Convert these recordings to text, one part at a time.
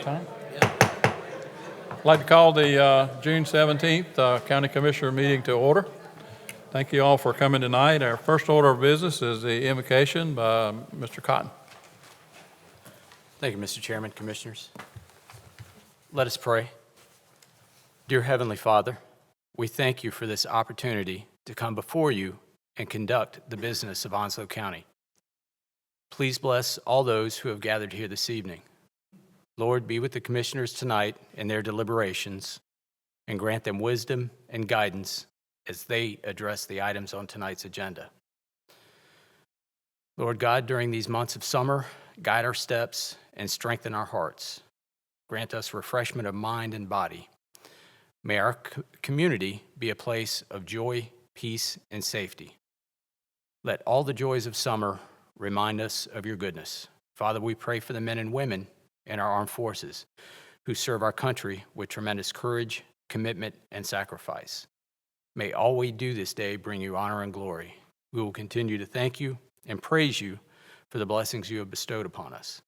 Time? I'd like to call the June 17th County Commissioner meeting to order. Thank you all for coming tonight. Our first order of business is the invocation by Mr. Cotton. Thank you, Mr. Chairman, Commissioners. Let us pray. Dear Heavenly Father, we thank you for this opportunity to come before you and conduct the business of Onslow County. Please bless all those who have gathered here this evening. Lord, be with the Commissioners tonight in their deliberations and grant them wisdom and guidance as they address the items on tonight's agenda. Lord God, during these months of summer, guide our steps and strengthen our hearts. Grant us refreshment of mind and body. May our community be a place of joy, peace, and safety. Let all the joys of summer remind us of your goodness. Father, we pray for the men and women in our armed forces who serve our country with tremendous courage, commitment, and sacrifice. May all we do this day bring you honor and glory. We will continue to thank you and praise you for the blessings you have bestowed upon us.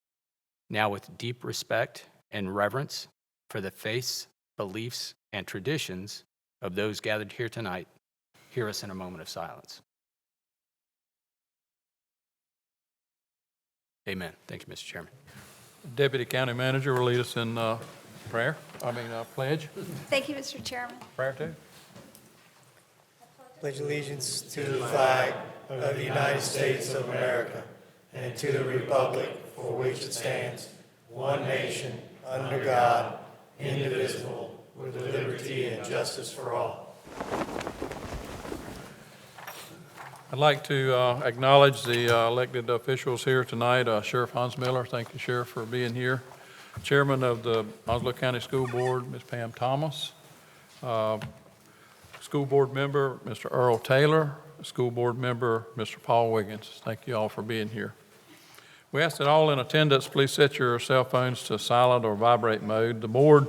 Now, with deep respect and reverence for the faiths, beliefs, and traditions of those gathered here tonight, hear us in a moment of silence. Amen. Thank you, Mr. Chairman. Deputy County Manager will lead us in pledge. Thank you, Mr. Chairman. Prayer too. Pledge allegiance to the flag of the United States of America and to the republic for which it stands, one nation, under God, indivisible, with liberty and justice for all. I'd like to acknowledge the elected officials here tonight. Sheriff Hans Miller, thank you, Sheriff, for being here. Chairman of the Onslow County School Board, Ms. Pam Thomas. School Board Member, Mr. Earl Taylor. School Board Member, Mr. Paul Wiggins. Thank you all for being here. We ask that all in attendance please set your cell phones to silent or vibrate mode. The board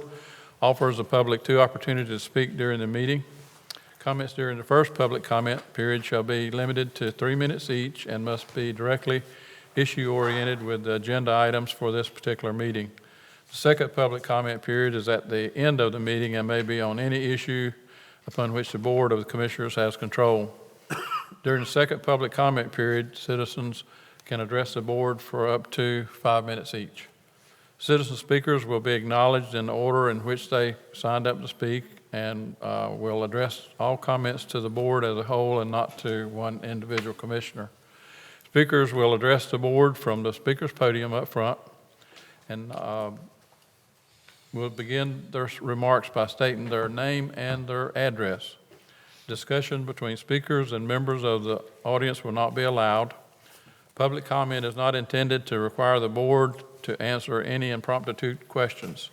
offers the public 2 opportunities to speak during the meeting. Comments during the first public comment period shall be limited to 3 minutes each and must be directly issue-oriented with the agenda items for this particular meeting. The second public comment period is at the end of the meeting and may be on any issue upon which the Board of the Commissioners has control. During the second public comment period, citizens can address the board for up to 5 minutes each. Citizen speakers will be acknowledged in the order in which they signed up to speak and will address all comments to the board as a whole and not to one individual commissioner. Speakers will address the board from the speaker's podium up front and will begin their remarks by stating their name and their address. Discussion between speakers and members of the audience will not be allowed. Public comment is not intended to require the board to answer any impromptu questions.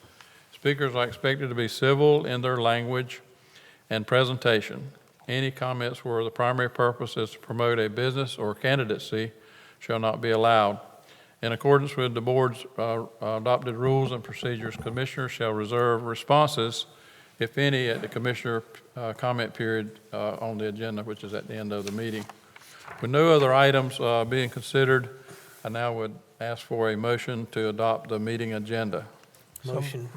Speakers are expected to be civil in their language and presentation. Any comments where the primary purpose is to promote a business or candidacy shall not be allowed. In accordance with the board's adopted rules and procedures, commissioners shall reserve responses, if any, at the commissioner comment period on the agenda, which is at the end of the meeting. With no other items being considered, I now would ask for a motion to adopt the meeting agenda. Motion.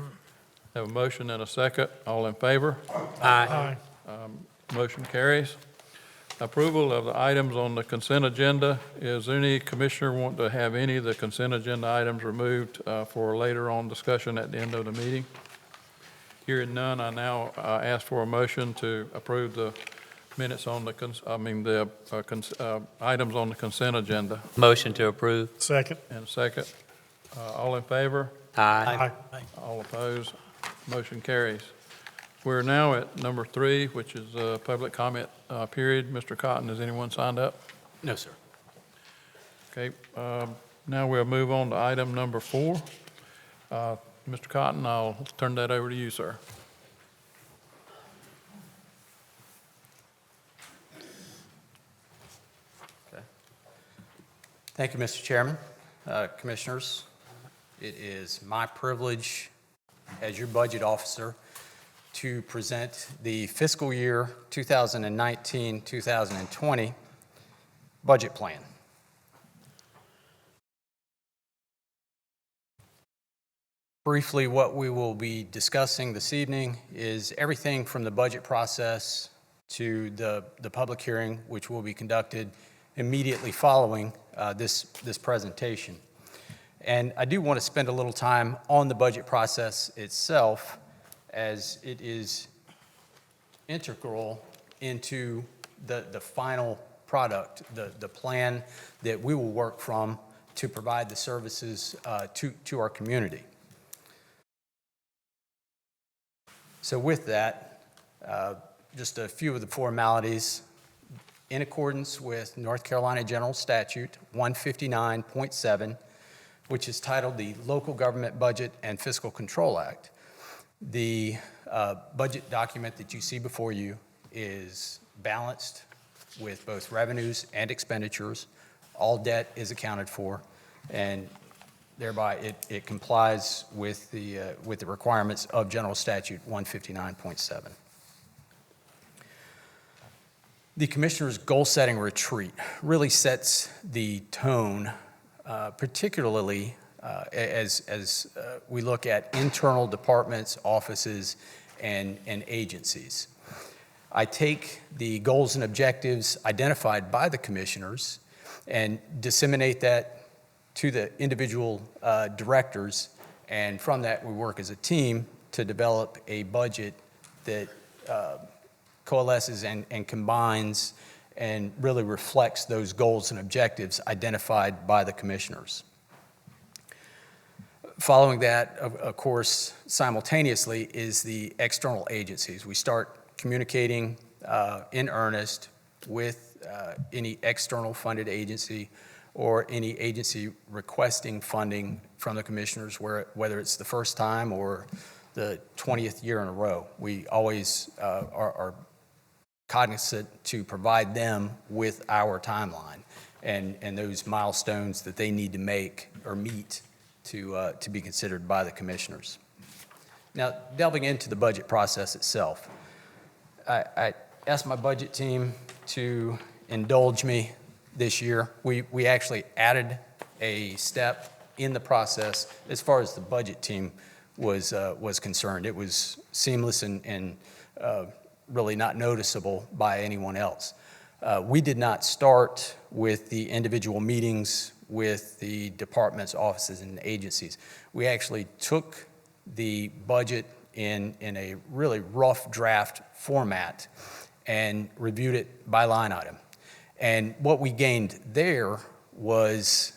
Have a motion and a second. All in favor? Aye. Motion carries. Approval of the items on the consent agenda. Is any commissioner want to have any of the consent agenda items removed for later on discussion at the end of the meeting? Hearing none, I now ask for a motion to approve the minutes on the items on the consent agenda. Motion to approve. Second. And second. All in favor? Aye. All opposed? Motion carries. We're now at number 3, which is public comment period. Mr. Cotton, has anyone signed up? No, sir. Okay. Now we'll move on to item number 4. Mr. Cotton, I'll turn that over to you, sir. Okay. Thank you, Mr. Chairman. Commissioners, it is my privilege as your budget officer to present the fiscal year 2019-2020 budget plan. Briefly, what we will be discussing this evening is everything from the budget process to the public hearing, which will be conducted immediately following this presentation. And I do want to spend a little time on the budget process itself, as it is integral into the final product, the plan that we will work from to provide the services to our community. So with that, just a few of the formalities. In accordance with North Carolina General Statute 159.7, which is titled the Local Government Budget and Fiscal Control Act, the budget document that you see before you is balanced with both revenues and expenditures. All debt is accounted for, and thereby it complies with the requirements of General Statute 159.7. The Commissioner's goal-setting retreat really sets the tone, particularly as we look at internal departments, offices, and agencies. I take the goals and objectives identified by the Commissioners and disseminate that to the individual directors, and from that we work as a team to develop a budget that coalesces and combines and really reflects those goals and objectives identified by the Commissioners. Following that, of course, simultaneously is the external agencies. We start communicating in earnest with any external funded agency or any agency requesting funding from the Commissioners, whether it's the first time or the 20th year in a row. We always are cognizant to provide them with our timeline and those milestones that they need to make or meet to be considered by the Commissioners. Now, delving into the budget process itself, I asked my budget team to indulge me this year. We actually added a step in the process as far as the budget team was concerned. It was seamless and really not noticeable by anyone else. We did not start with the individual meetings with the departments, offices, and agencies. We actually took the budget in a really rough draft format and reviewed it by line item. And what we gained there was,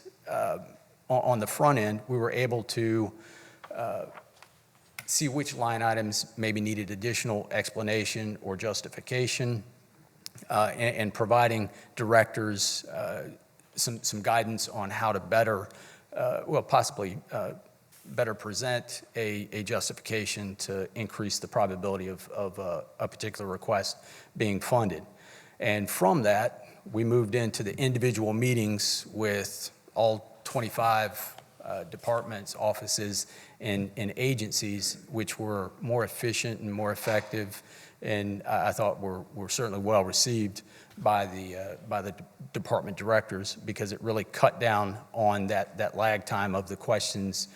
on the front end, we were able to see which line items maybe needed additional explanation or justification, and providing directors some guidance on how to better, possibly better present a justification to increase the probability of a particular request being funded. And from that, we moved into the individual meetings with all 25 departments, offices, and agencies, which were more efficient and more effective, and I thought were certainly well received by the department directors, because it really cut down on that lag time of the questions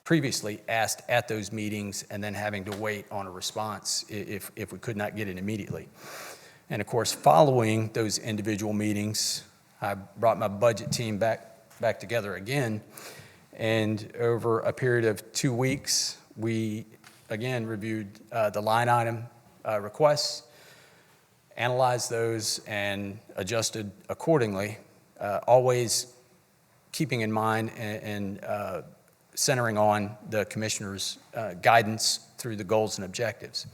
previously asked at those meetings and then having to wait on a response if we could not get it immediately. And of course, following those individual meetings, I brought my budget team back together again, and over a period of 2 weeks, we again reviewed the line item requests, analyzed those, and adjusted accordingly, always keeping in mind and centering on the Commissioner's guidance through the goals and objectives.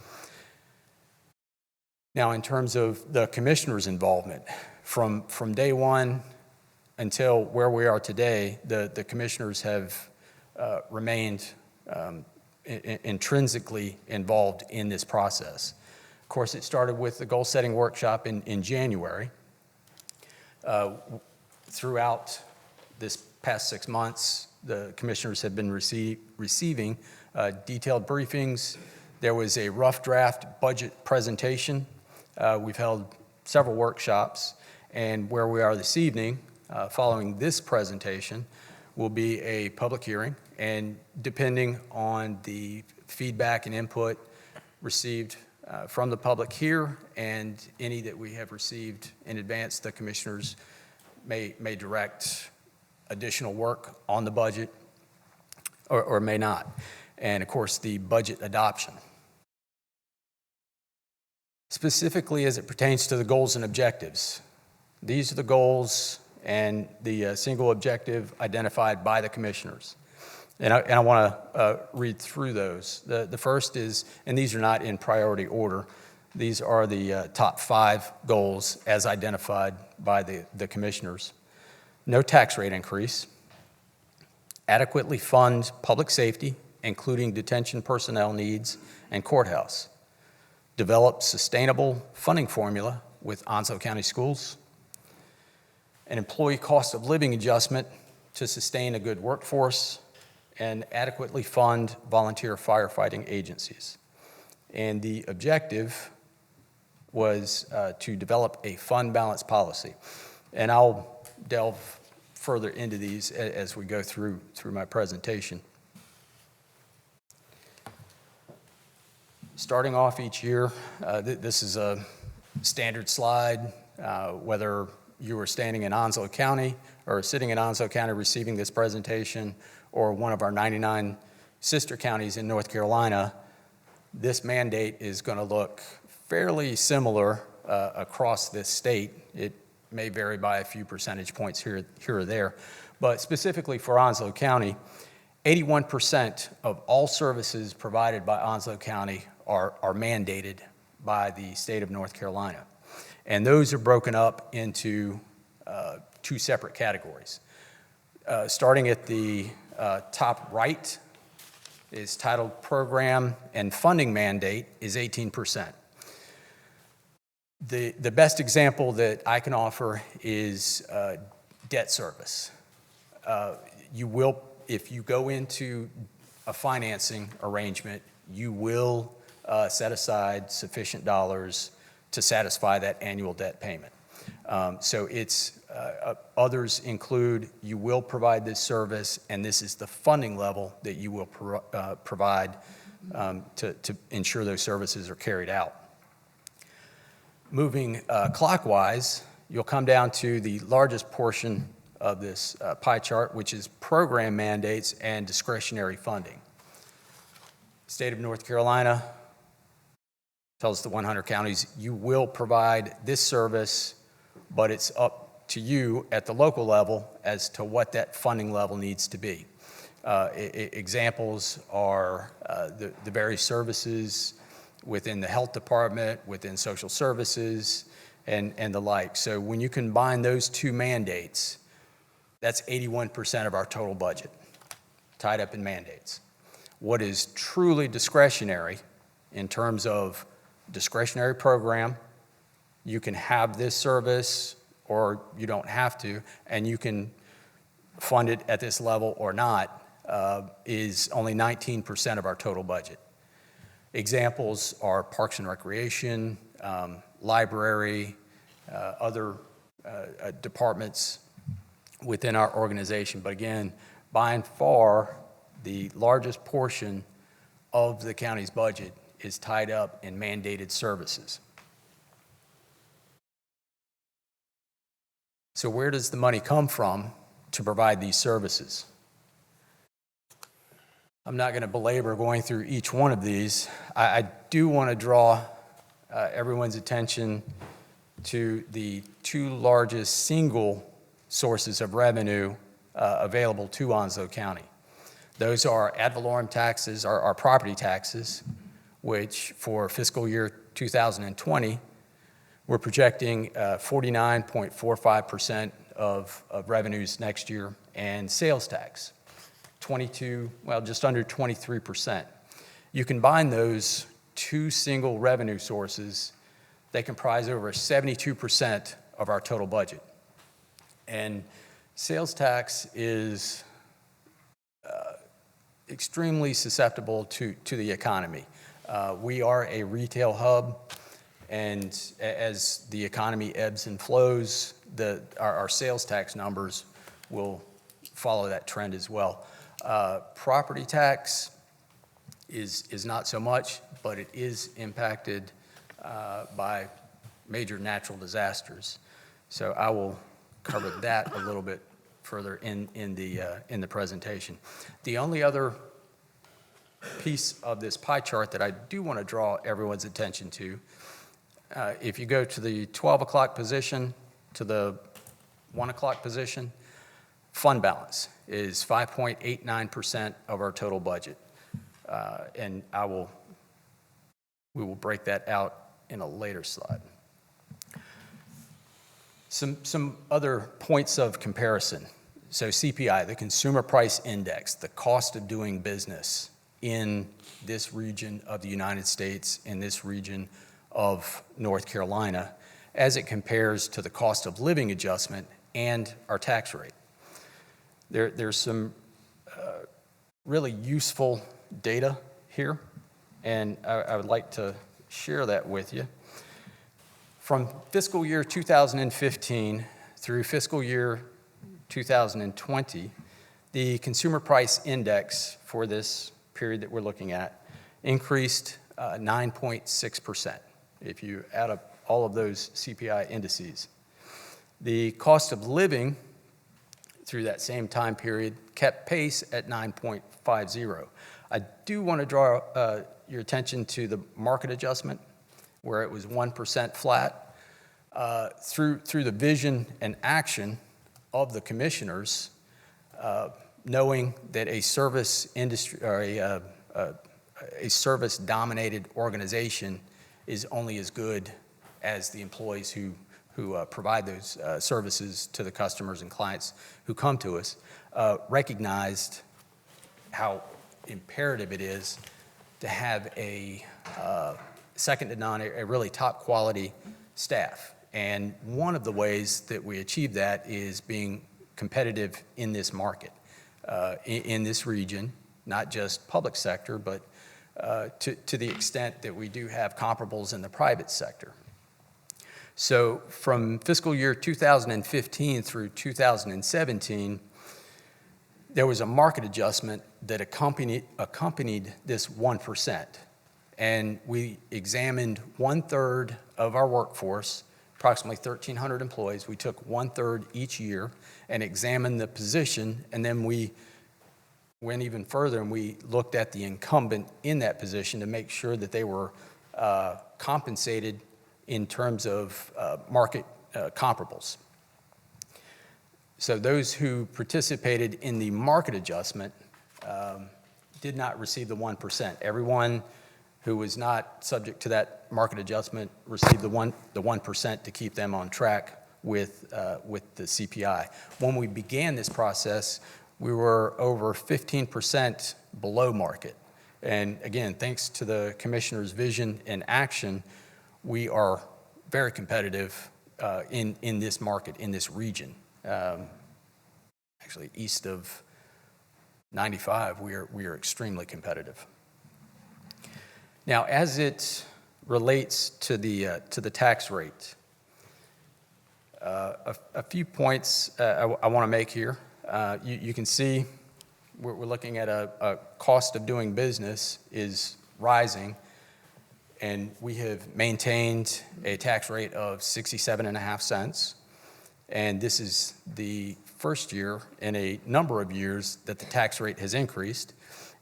Now, in terms of the Commissioner's involvement, from day one until where we are today, the Commissioners have remained intrinsically involved in this process. Of course, it started with the goal-setting workshop in January. Throughout this past 6 months, the Commissioners have been receiving detailed briefings. There was a rough draft budget presentation. We've held several workshops, And where we are this evening, following this presentation, will be a public hearing, and depending on the feedback and input received from the public here and any that we have received in advance, the commissioners may direct additional work on the budget or may not. And of course, the budget adoption. Specifically as it pertains to the goals and objectives, these are the goals and the single objective identified by the commissioners. And I want to read through those. The first is, and these are not in priority order, these are the top 5 goals as identified by the commissioners. No tax rate increase, adequately fund public safety, including detention personnel needs and courthouse, develop sustainable funding formula with Onslow County Schools, an employee cost of living adjustment to sustain a good workforce, and adequately fund volunteer firefighting agencies. And the objective was to develop a fund balance policy. And I'll delve further into these as we go through my presentation. Starting off each year, this is a standard slide, whether you were standing in Onslow County or sitting in Onslow County receiving this presentation, or one of our 99 sister counties in North Carolina, this mandate is going to look fairly similar across this state. It may vary by a few percentage points here or there, but specifically for Onslow County, 81% of all services provided by Onslow County are mandated by the state of North Carolina. And those are broken up into 2 separate categories. Starting at the top right is titled Program and Funding Mandate is 18%. The best example that I can offer is debt service. You will, if you go into a financing arrangement, you will set aside sufficient dollars to satisfy that annual debt payment. So it's, others include, you will provide this service, and this is the funding level that you will provide to ensure those services are carried out. Moving clockwise, you'll come down to the largest portion of this pie chart, which is program mandates and discretionary funding. State of North Carolina tells the 100 counties, you will provide this service, but it's up to you at the local level as to what that funding level needs to be. Examples are the various services within the health department, within social services, and the like. So when you combine those 2 mandates, that's 81% of our total budget tied up in mandates. What is truly discretionary in terms of discretionary program, you can have this service or you don't have to, and you can fund it at this level or not, is only 19% of our total budget. Examples are Parks and Recreation, library, other departments within our organization. But again, by and far, the largest portion of the county's budget is tied up in mandated services. So where does the money come from to provide these services? I'm not going to belabor going through each one of these. I do want to draw everyone's attention to the 2 largest single sources of revenue available to Onslow County. Those are ad valorem taxes, our property taxes, which for fiscal year 2020, we're projecting 49.45% of revenues next year, and sales tax, just under 23%. You combine those 2 single revenue sources, they comprise over 72% of our total budget. And sales tax is extremely susceptible to the economy. We are a retail hub, and as the economy ebbs and flows, our sales tax numbers will follow that trend as well. Property tax is not so much, but it is impacted by major natural disasters. So I will cover that a little bit further in the presentation. The only other piece of this pie chart that I do want to draw everyone's attention to, if you go to the 12 o'clock position, to the 1 o'clock position, fund balance is 5.89% of our total budget. And we will break that out in a later slide. Some other points of comparison. So CPI, the Consumer Price Index, the cost of doing business in this region of the United States, in this region of North Carolina, as it compares to the cost of living adjustment and our tax rate. There's some really useful data here, and I would like to share that with you. From fiscal year 2015 through fiscal year 2020, the Consumer Price Index for this period that we're looking at increased 9.6% if you add up all of those CPI indices. The cost of living through that same time period kept pace at 9.50. I do want to draw your attention to the market adjustment, where it was 1% flat. Through the vision and action of the commissioners, knowing that a service industry or a service-dominated organization is only as good as the employees who provide those services to the customers and clients who come to us, recognized how imperative it is to have a second to none, a really top quality staff. And one of the ways that we achieve that is being competitive in this market, in this region, not just public sector, but to the extent that we do have comparables in the private sector. So from fiscal year 2015 through 2017, there was a market adjustment that accompanied this 1%. And we examined 1/3 of our workforce, approximately 1,300 employees. We took 1/3 each year and examined the position, and then we went even further and we looked at the incumbent in that position to make sure that they were compensated in terms of market comparables. So those who participated in the market adjustment did not receive the 1%. Everyone who was not subject to that market adjustment received the 1% to keep them on track with the CPI. When we began this process, we were over 15% below market. And again, thanks to the commissioner's vision and action, we are very competitive in this market, in this region. Actually, east of 95, we are extremely competitive. Now, as it relates to the tax rate, a few points I want to make here. You can see we're looking at a cost of doing business is rising, and we have maintained a tax rate of 67.5 cents. And this is the first year in a number of years that the tax rate has increased,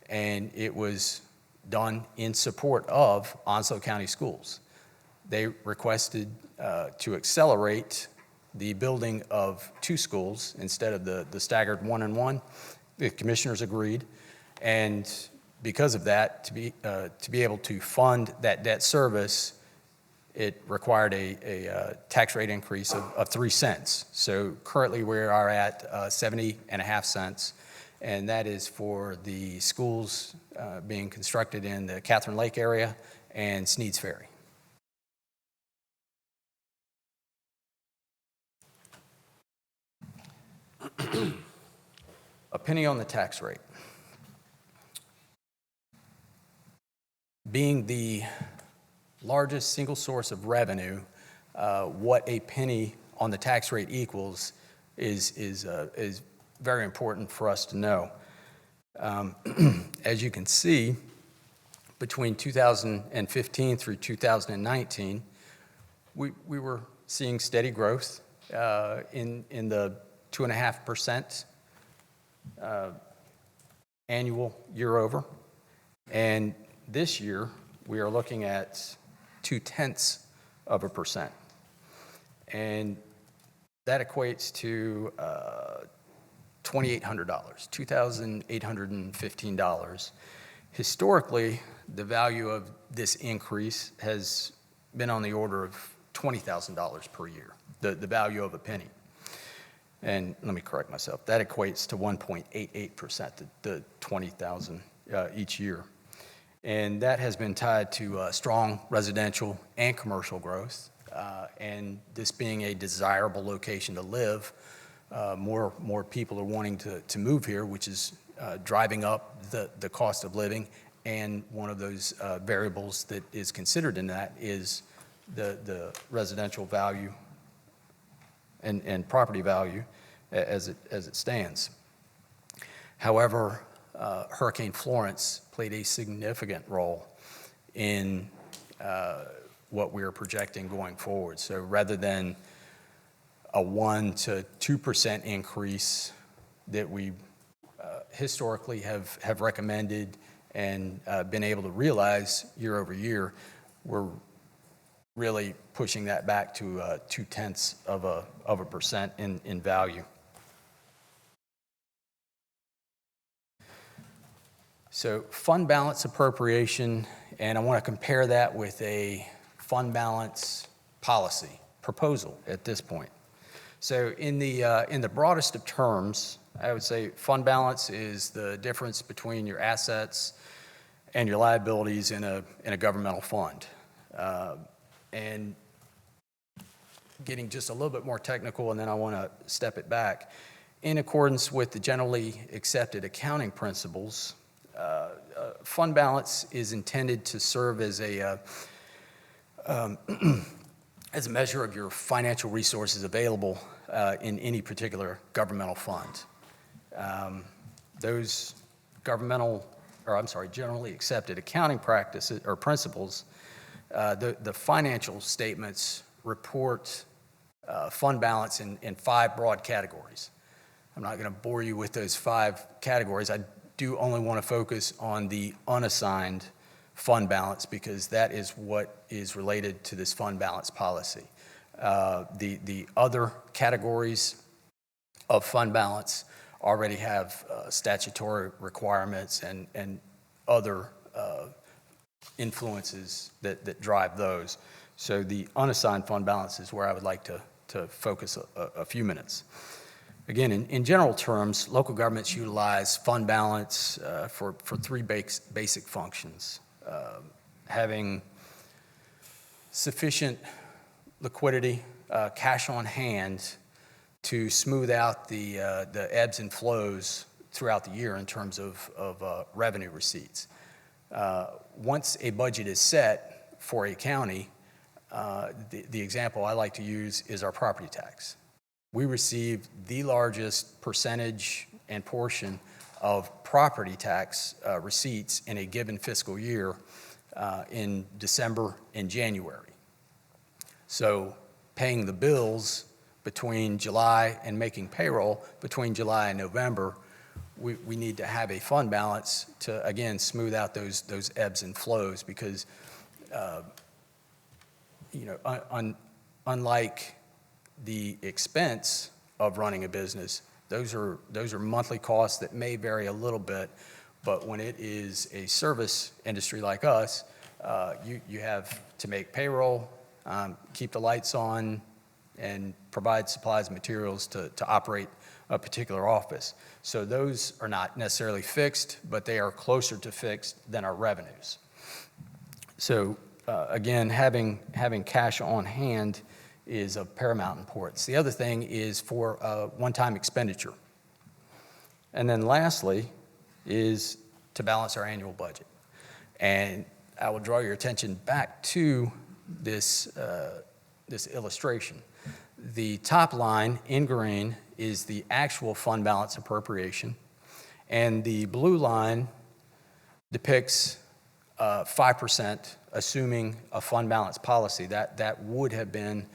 and it was done in support of Onslow County Schools. They requested to accelerate the building of 2 schools instead of the staggered 1 and 1. The commissioners agreed, and because of that, to be able to fund that debt service, it required a tax rate increase of 3 cents. So currently we are at 70.5 cents, and that is for the schools being constructed in the Catherine Lake area and Sneads Ferry. A penny on the tax rate. Being the largest single source of revenue, what a penny on the tax rate equals is very important for us to know. As you can see, between 2015 through 2019, we were seeing steady growth in the 2.5% annual year over. And this year, we are looking at 0.2%. And that equates to $2,800, $2,815. Historically, the value of this increase has been on the order of $20,000 per year, the value of a penny. And let me correct myself, that equates to 1.88%, the 20,000 each year. And that has been tied to strong residential and commercial growth, and this being a desirable location to live, more people are wanting to move here, which is driving up the cost of living. And one of those variables that is considered in that is the residential value and property value as it stands. However, Hurricane Florence played a significant role in what we are projecting going forward. So rather than a 1 to 2% increase that we historically have recommended and been able to realize year over year, we're really pushing that back to 0.2% in value. So fund balance appropriation, and I want to compare that with a fund balance policy proposal at this point. So in the broadest of terms, I would say fund balance is the difference between your assets and your liabilities in a governmental fund. And getting just a little bit more technical, and then I want to step it back. In accordance with the generally accepted accounting principles, fund balance is intended to serve as a measure of your financial resources available in any particular governmental fund. Those generally accepted accounting practices or principles, the financial statements report fund balance in 5 broad categories. I'm not going to bore you with those 5 categories. I do only want to focus on the unassigned fund balance because that is what is related to this fund balance policy. The other categories of fund balance already have statutory requirements and other influences that drive those. So the unassigned fund balance is where I would like to focus a few minutes. Again, in general terms, local governments utilize fund balance for 3 basic functions. Having sufficient liquidity, cash on hand to smooth out the ebbs and flows throughout the year in terms of revenue receipts. Once a budget is set for a county, the example I like to use is our property tax. We receive the largest percentage and portion of property tax receipts in a given fiscal year in December and January. So paying the bills between July and making payroll between July and November, we need to have a fund balance to, again, smooth out those ebbs and flows because, unlike the expense of running a business, those are monthly costs that may vary a little bit, but when it is a service industry like us, you have to make payroll, keep the lights on, and provide supplies and materials to operate a particular office. So those are not necessarily fixed, but they are closer to fixed than our revenues. So again, having cash on hand is of paramount importance. The other thing is for a one-time expenditure. And then lastly is to balance our annual budget. And I will draw your attention back to this illustration. The top line in green is the actual fund balance appropriation, and the blue line depicts 5%, assuming a fund balance policy. That would have been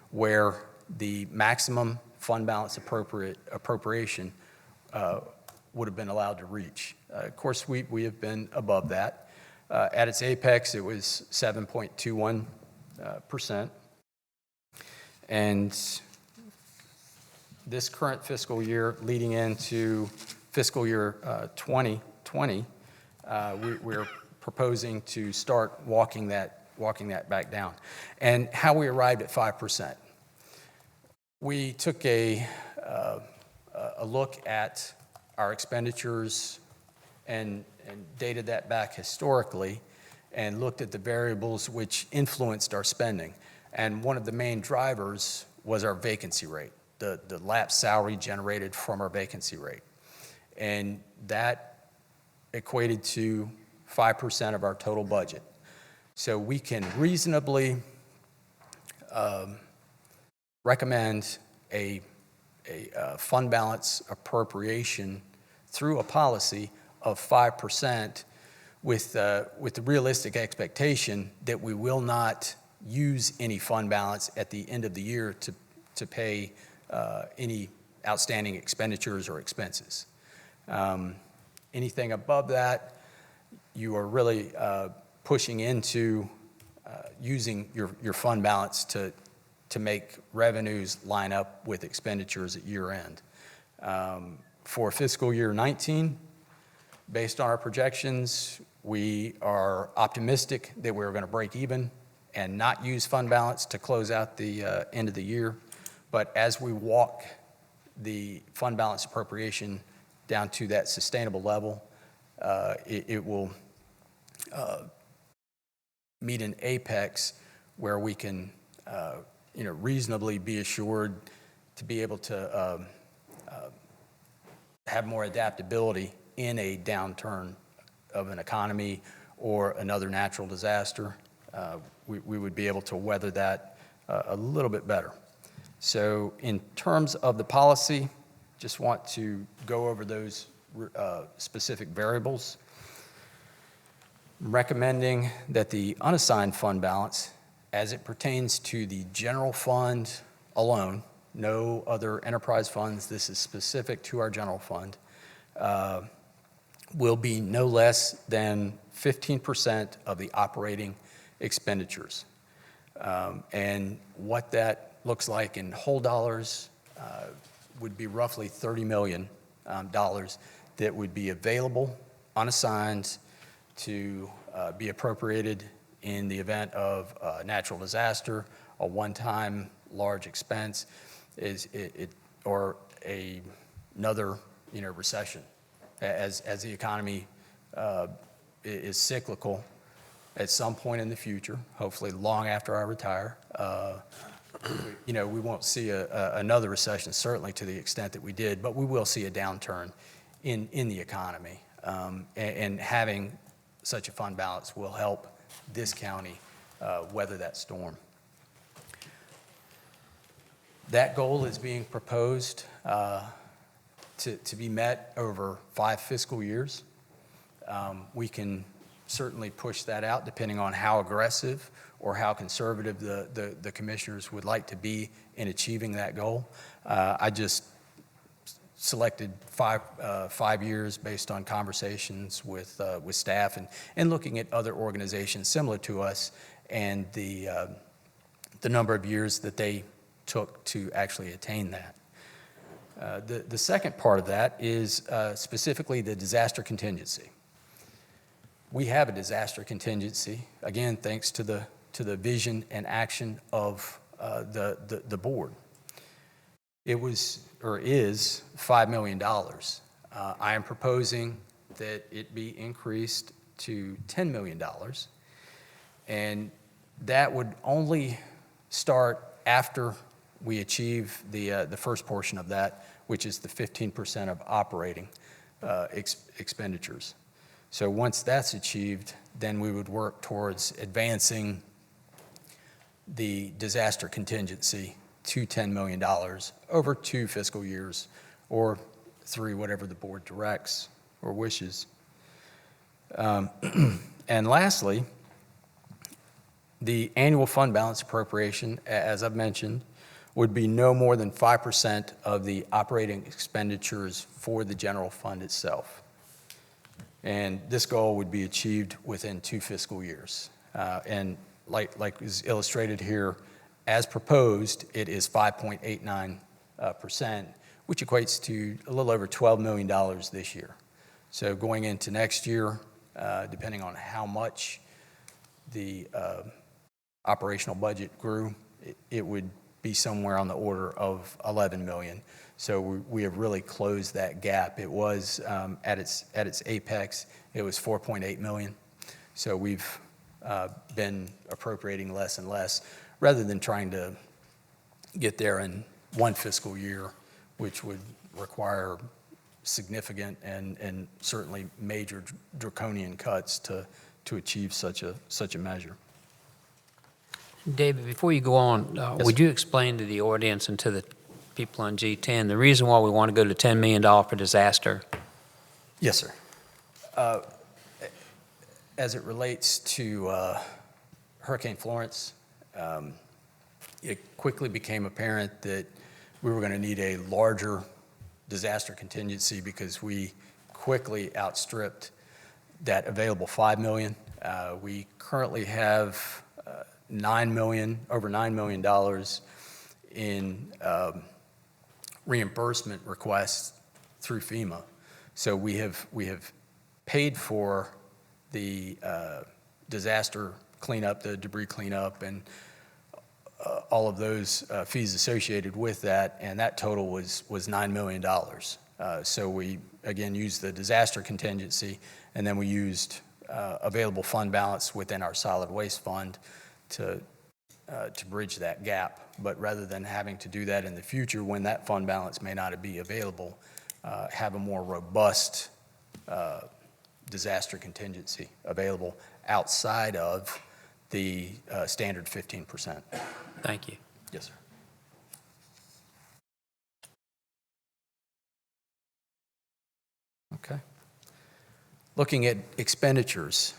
where the maximum fund balance appropriation would have been allowed to reach. Of course, we have been above that. At its apex, it was 7.21%. And this current fiscal year leading into fiscal year 2020, we're proposing to start walking that back down. And how we arrived at 5%. We took a look at our expenditures and dated that back historically and looked at the variables which influenced our spending. And one of the main drivers was our vacancy rate, the lapsed salary generated from our vacancy rate. And that equated to 5% of our total budget. So we can reasonably recommend a fund balance appropriation through a policy of 5% with the realistic expectation that we will not use any fund balance at the end of the year to pay any outstanding expenditures or expenses. Anything above that, you are really pushing into using your fund balance to make revenues line up with expenditures at year end. For fiscal year 19, based on our projections, we are optimistic that we're going to break even and not use fund balance to close out the end of the year. But as we walk the fund balance appropriation down to that sustainable level, it will meet an apex where we can reasonably be assured to be able to have more adaptability in a downturn of an economy or another natural disaster. We would be able to weather that a little bit better. So in terms of the policy, just want to go over those specific variables. I'm recommending that the unassigned fund balance, as it pertains to the general fund alone, no other enterprise funds, this is specific to our general fund, will be no less than 15% of the operating expenditures. And what that looks like in whole dollars would be roughly $30 million that would be available, unassigned, to be appropriated in the event of a natural disaster, a one-time large expense, or another recession. As the economy is cyclical at some point in the future, hopefully long after I retire, we won't see another recession, certainly to the extent that we did, but we will see a downturn in the economy. And having such a fund balance will help this county weather that storm. That goal is being proposed to be met over 5 fiscal years. We can certainly push that out depending on how aggressive or how conservative the commissioners would like to be in achieving that goal. I just selected 5 years based on conversations with staff and looking at other organizations similar to us and the number of years that they took to actually attain that. The second part of that is specifically the disaster contingency. We have a disaster contingency, again, thanks to the vision and action of the board. It was, or is, $5 million. I am proposing that it be increased to $10 million, and that would only start after we achieve the first portion of that, which is the 15% of operating expenditures. So once that's achieved, then we would work towards advancing the disaster contingency to $10 million over 2 fiscal years, or 3, whatever the board directs or wishes. And lastly, the annual fund balance appropriation, as I've mentioned, would be no more than 5% of the operating expenditures for the general fund itself. And this goal would be achieved within 2 fiscal years. And like is illustrated here, as proposed, it is 5.89%, which equates to a little over $12 million this year. So going into next year, depending on how much the operational budget grew, it would be somewhere on the order of 11 million. So we have really closed that gap. It was at its apex, it was 4.8 million. So we've been appropriating less and less, rather than trying to get there in 1 fiscal year, which would require significant and certainly major draconian cuts to achieve such a measure. David, before you go on, would you explain to the audience and to the people on G10 the reason why we want to go to $10 million for disaster? Yes, sir. As it relates to Hurricane Florence, it quickly became apparent that we were going to need a larger disaster contingency because we quickly outstripped that available $5 million. We currently have over $9 million in reimbursement requests through FEMA. So we have paid for the disaster cleanup, the debris cleanup, and all of those fees associated with that, and that total was $9 million. So we, again, used the disaster contingency, and then we used available fund balance within our solid waste fund to bridge that gap. But rather than having to do that in the future when that fund balance may not be available, have a more robust disaster contingency available outside of the standard 15%. Thank you. Yes, sir. Okay. Looking at expenditures,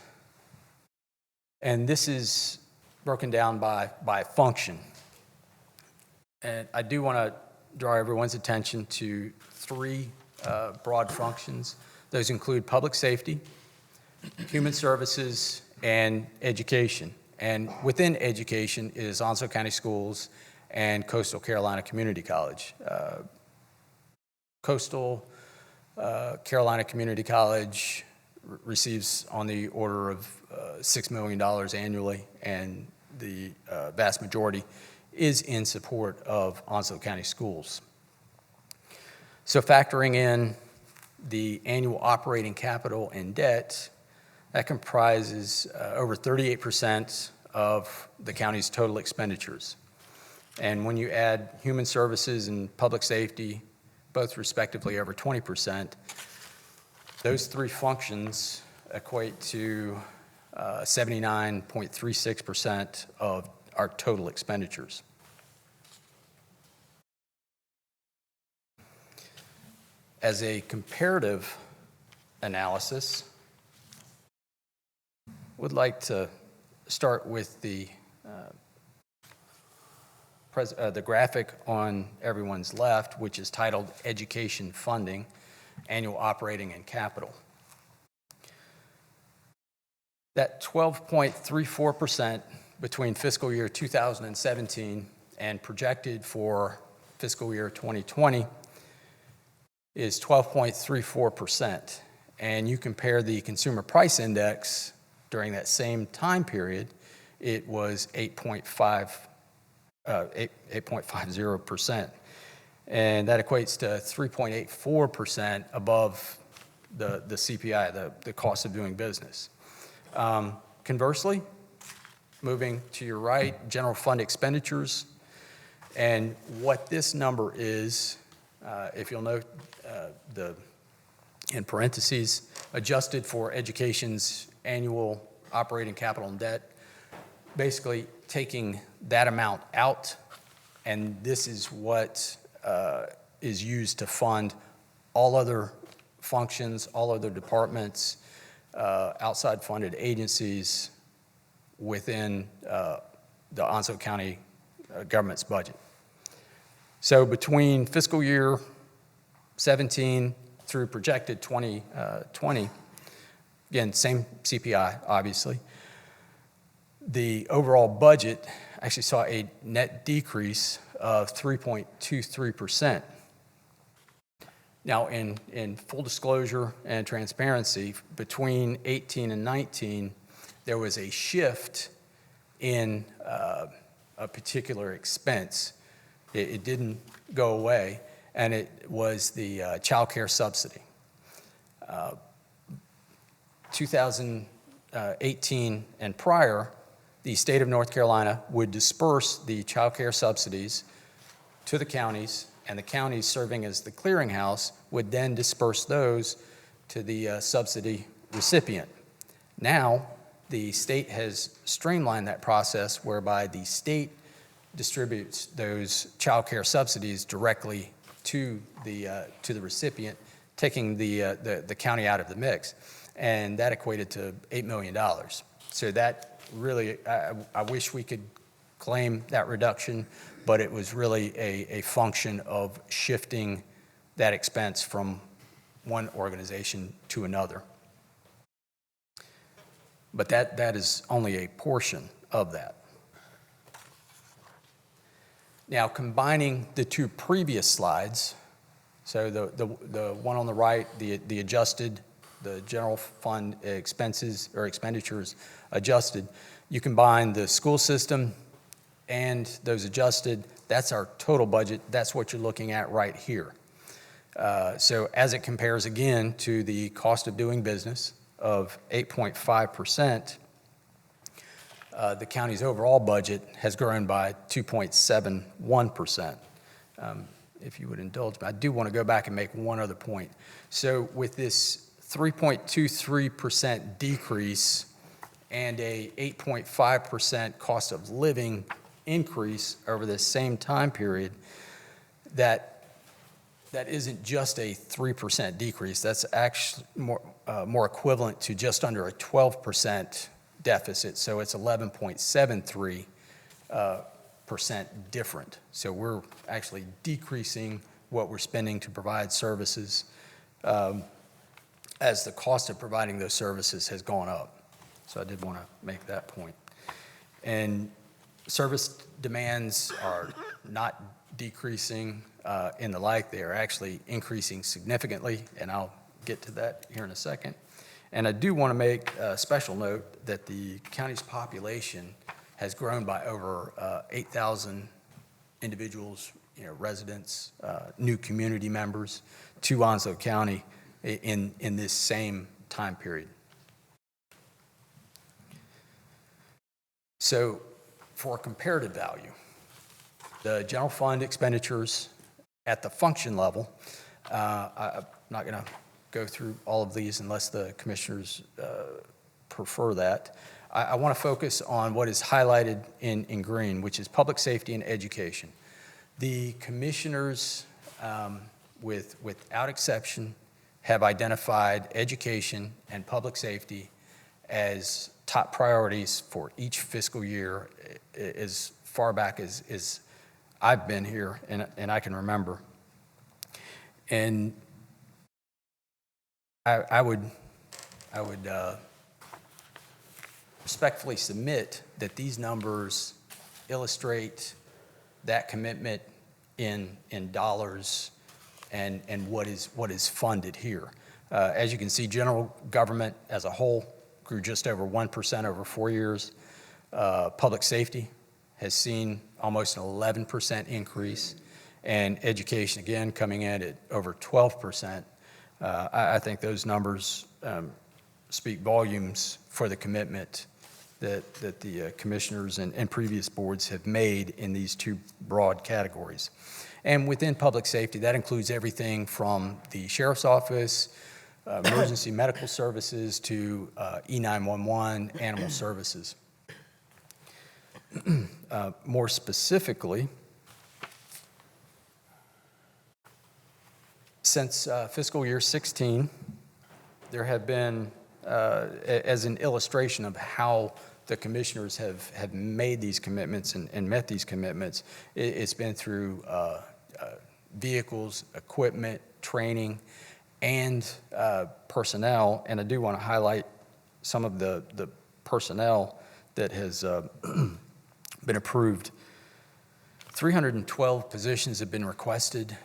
and this is broken down by function. And I do want to draw everyone's attention to 3 broad functions. Those include public safety, human services, and education. And within education is Onslow County Schools and Coastal Carolina Community College. Coastal Carolina Community College receives on the order of $6 million annually, and the vast majority is in support of Onslow County Schools. So factoring in the annual operating capital and debt, that comprises over 38% of the county's total expenditures. And when you add human services and public safety, both respectively over 20%, those 3 functions equate to 79.36% of our total expenditures. As a comparative analysis, would like to start with the graphic on everyone's left, which is titled Education Funding, Annual Operating and Capital. That 12.34% between fiscal year 2017 and projected for fiscal year 2020 is 12.34%. And you compare the consumer price index during that same time period, it was 8.50%. And that equates to 3.84% above the CPI, the cost of doing business. Conversely, moving to your right, general fund expenditures, and what this number is, if you'll note in parentheses, adjusted for education's annual operating capital and debt, basically taking that amount out And this is what is used to fund all other functions, all other departments, outside funded agencies within the Onslow County government's budget. So between fiscal year 17 through projected 2020, again, same CPI, obviously, the overall budget actually saw a net decrease of 3.23%. Now, in full disclosure and transparency, between 18 and 19, there was a shift in a particular expense. It didn't go away, and it was the Childcare Subsidy. 2018 and prior, the state of North Carolina would disperse the childcare subsidies to the counties, and the counties serving as the clearinghouse would then disperse those to the subsidy recipient. Now, the state has streamlined that process whereby the state distributes those childcare subsidies directly to the recipient, taking the county out of the mix, and that equated to $8 million. So that really, I wish we could claim that reduction, but it was really a function of shifting that expense from one organization to another. But that is only a portion of that. Now, combining the two previous slides, so the one on the right, the adjusted, the general fund expenses or expenditures adjusted, you combine the school system and those adjusted, that's our total budget. That's what you're looking at right here. So as it compares again to the cost of doing business of 8.5%, the county's overall budget has grown by 2.71%. If you would indulge me, I do want to go back and make one other point. So with this 3.23% decrease and a 8.5% cost of living increase over this same time period, that isn't just a 3% decrease. That's actually more equivalent to just under a 12% deficit. So it's 11.73% different. So we're actually decreasing what we're spending to provide services as the cost of providing those services has gone up. So I did want to make that point. And service demands are not decreasing in the like. They are actually increasing significantly, and I'll get to that here in a second. And I do want to make a special note that the county's population has grown by over 8,000 individuals, residents, new community members to Onslow County in this same time period. So for comparative value, the general fund expenditures at the function level, I'm not going to go through all of these unless the commissioners prefer that. I want to focus on what is highlighted in green, which is public safety and education. The commissioners, without exception, have identified education and public safety as top priorities for each fiscal year as far back as I've been here and I can remember. And I would respectfully submit that these numbers illustrate that commitment in dollars and what is funded here. As you can see, general government as a whole grew just over 1% over 4 years. Public safety has seen almost an 11% increase, and education, again, coming in at over 12%. I think those numbers speak volumes for the commitment that the commissioners and previous boards have made in these two broad categories. And within public safety, that includes everything from the sheriff's office, emergency medical services, to E911, animal services. More specifically, Since fiscal year 16, there have been, as an illustration of how the commissioners have made these commitments and met these commitments, it's been through vehicles, equipment, training, and personnel. And I do want to highlight some of the personnel that has been approved. 312 positions have been requested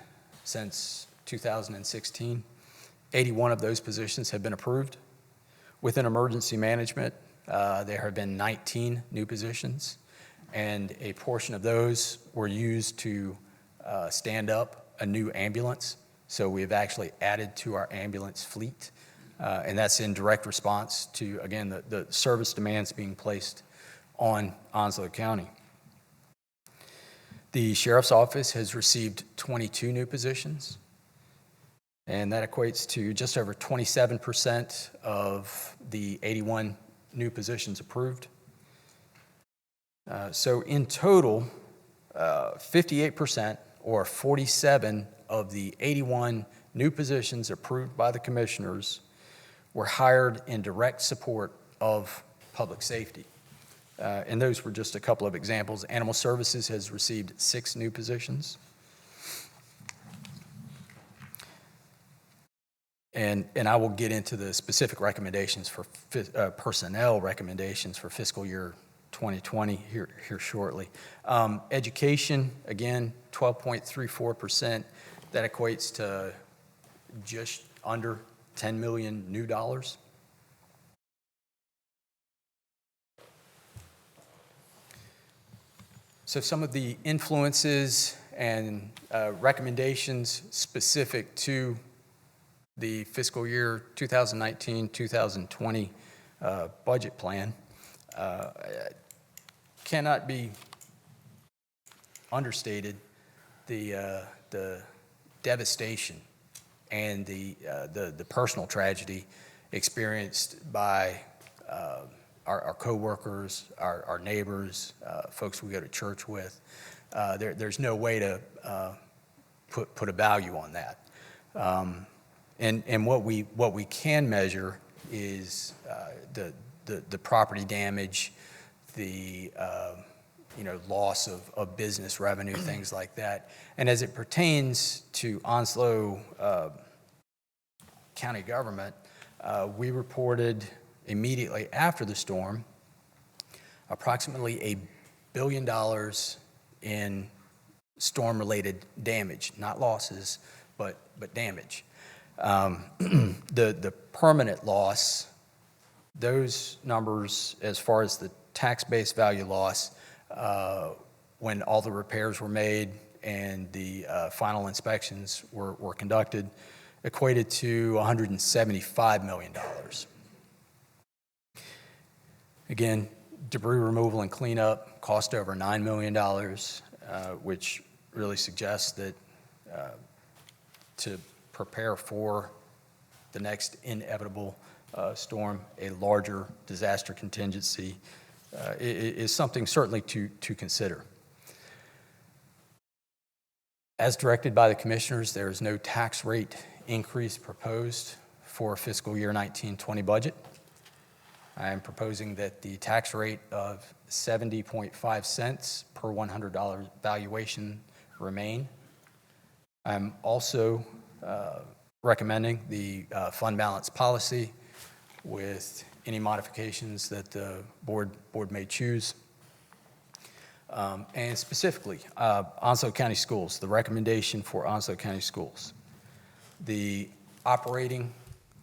since 2016. 81 of those positions have been approved. Within emergency management, there have been 19 new positions, and a portion of those were used to stand up a new ambulance. So we've actually added to our ambulance fleet, and that's in direct response to, again, the service demands being placed on Onslow County. The Sheriff's Office has received 22 new positions, and that equates to just over 27% of the 81 new positions approved. So in total, 58%, or 47 of the 81 new positions approved by the commissioners were hired in direct support of public safety. And those were just a couple of examples. Animal Services has received 6 new positions. And I will get into the specific recommendations for personnel recommendations for fiscal year 2020 here shortly. Education, again, 12.34%. That equates to just under $10 million new dollars. So some of the influences and recommendations specific to the fiscal year 2019-2020 budget plan cannot be understated. The devastation and the personal tragedy experienced by our coworkers, our neighbors, folks we go to church with. There's no way to put a value on that. And what we can measure is the property damage, the loss of business revenue, things like that. And as it pertains to Onslow County government, we reported immediately after the storm approximately $1 billion in storm-related damage, not losses, but damage. The permanent loss, those numbers as far as the tax-based value loss, when all the repairs were made and the final inspections were conducted, equated to $175 million. Again, debris removal and cleanup cost over $9 million, which really suggests that to prepare for the next inevitable storm, a larger disaster contingency is something certainly to consider. As directed by the commissioners, there is no tax rate increase proposed for fiscal year 19-20 budget. I am proposing that the tax rate of 70.5 cents per $100 valuation remain. I'm also recommending the fund balance policy with any modifications that the board may choose. And specifically, Onslow County Schools, the recommendation for Onslow County Schools. The operating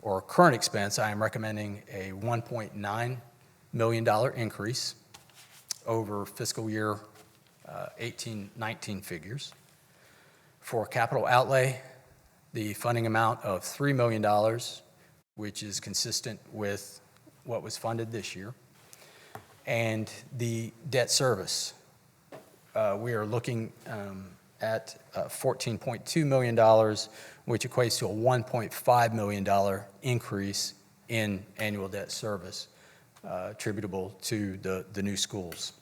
or current expense, I am recommending a $1.9 million increase over fiscal year 18-19 figures. For capital outlay, the funding amount of $3 million, which is consistent with what was funded this year. And the debt service, we are looking at $14.2 million, which equates to a $1.5 million increase in annual debt service attributable to the new schools,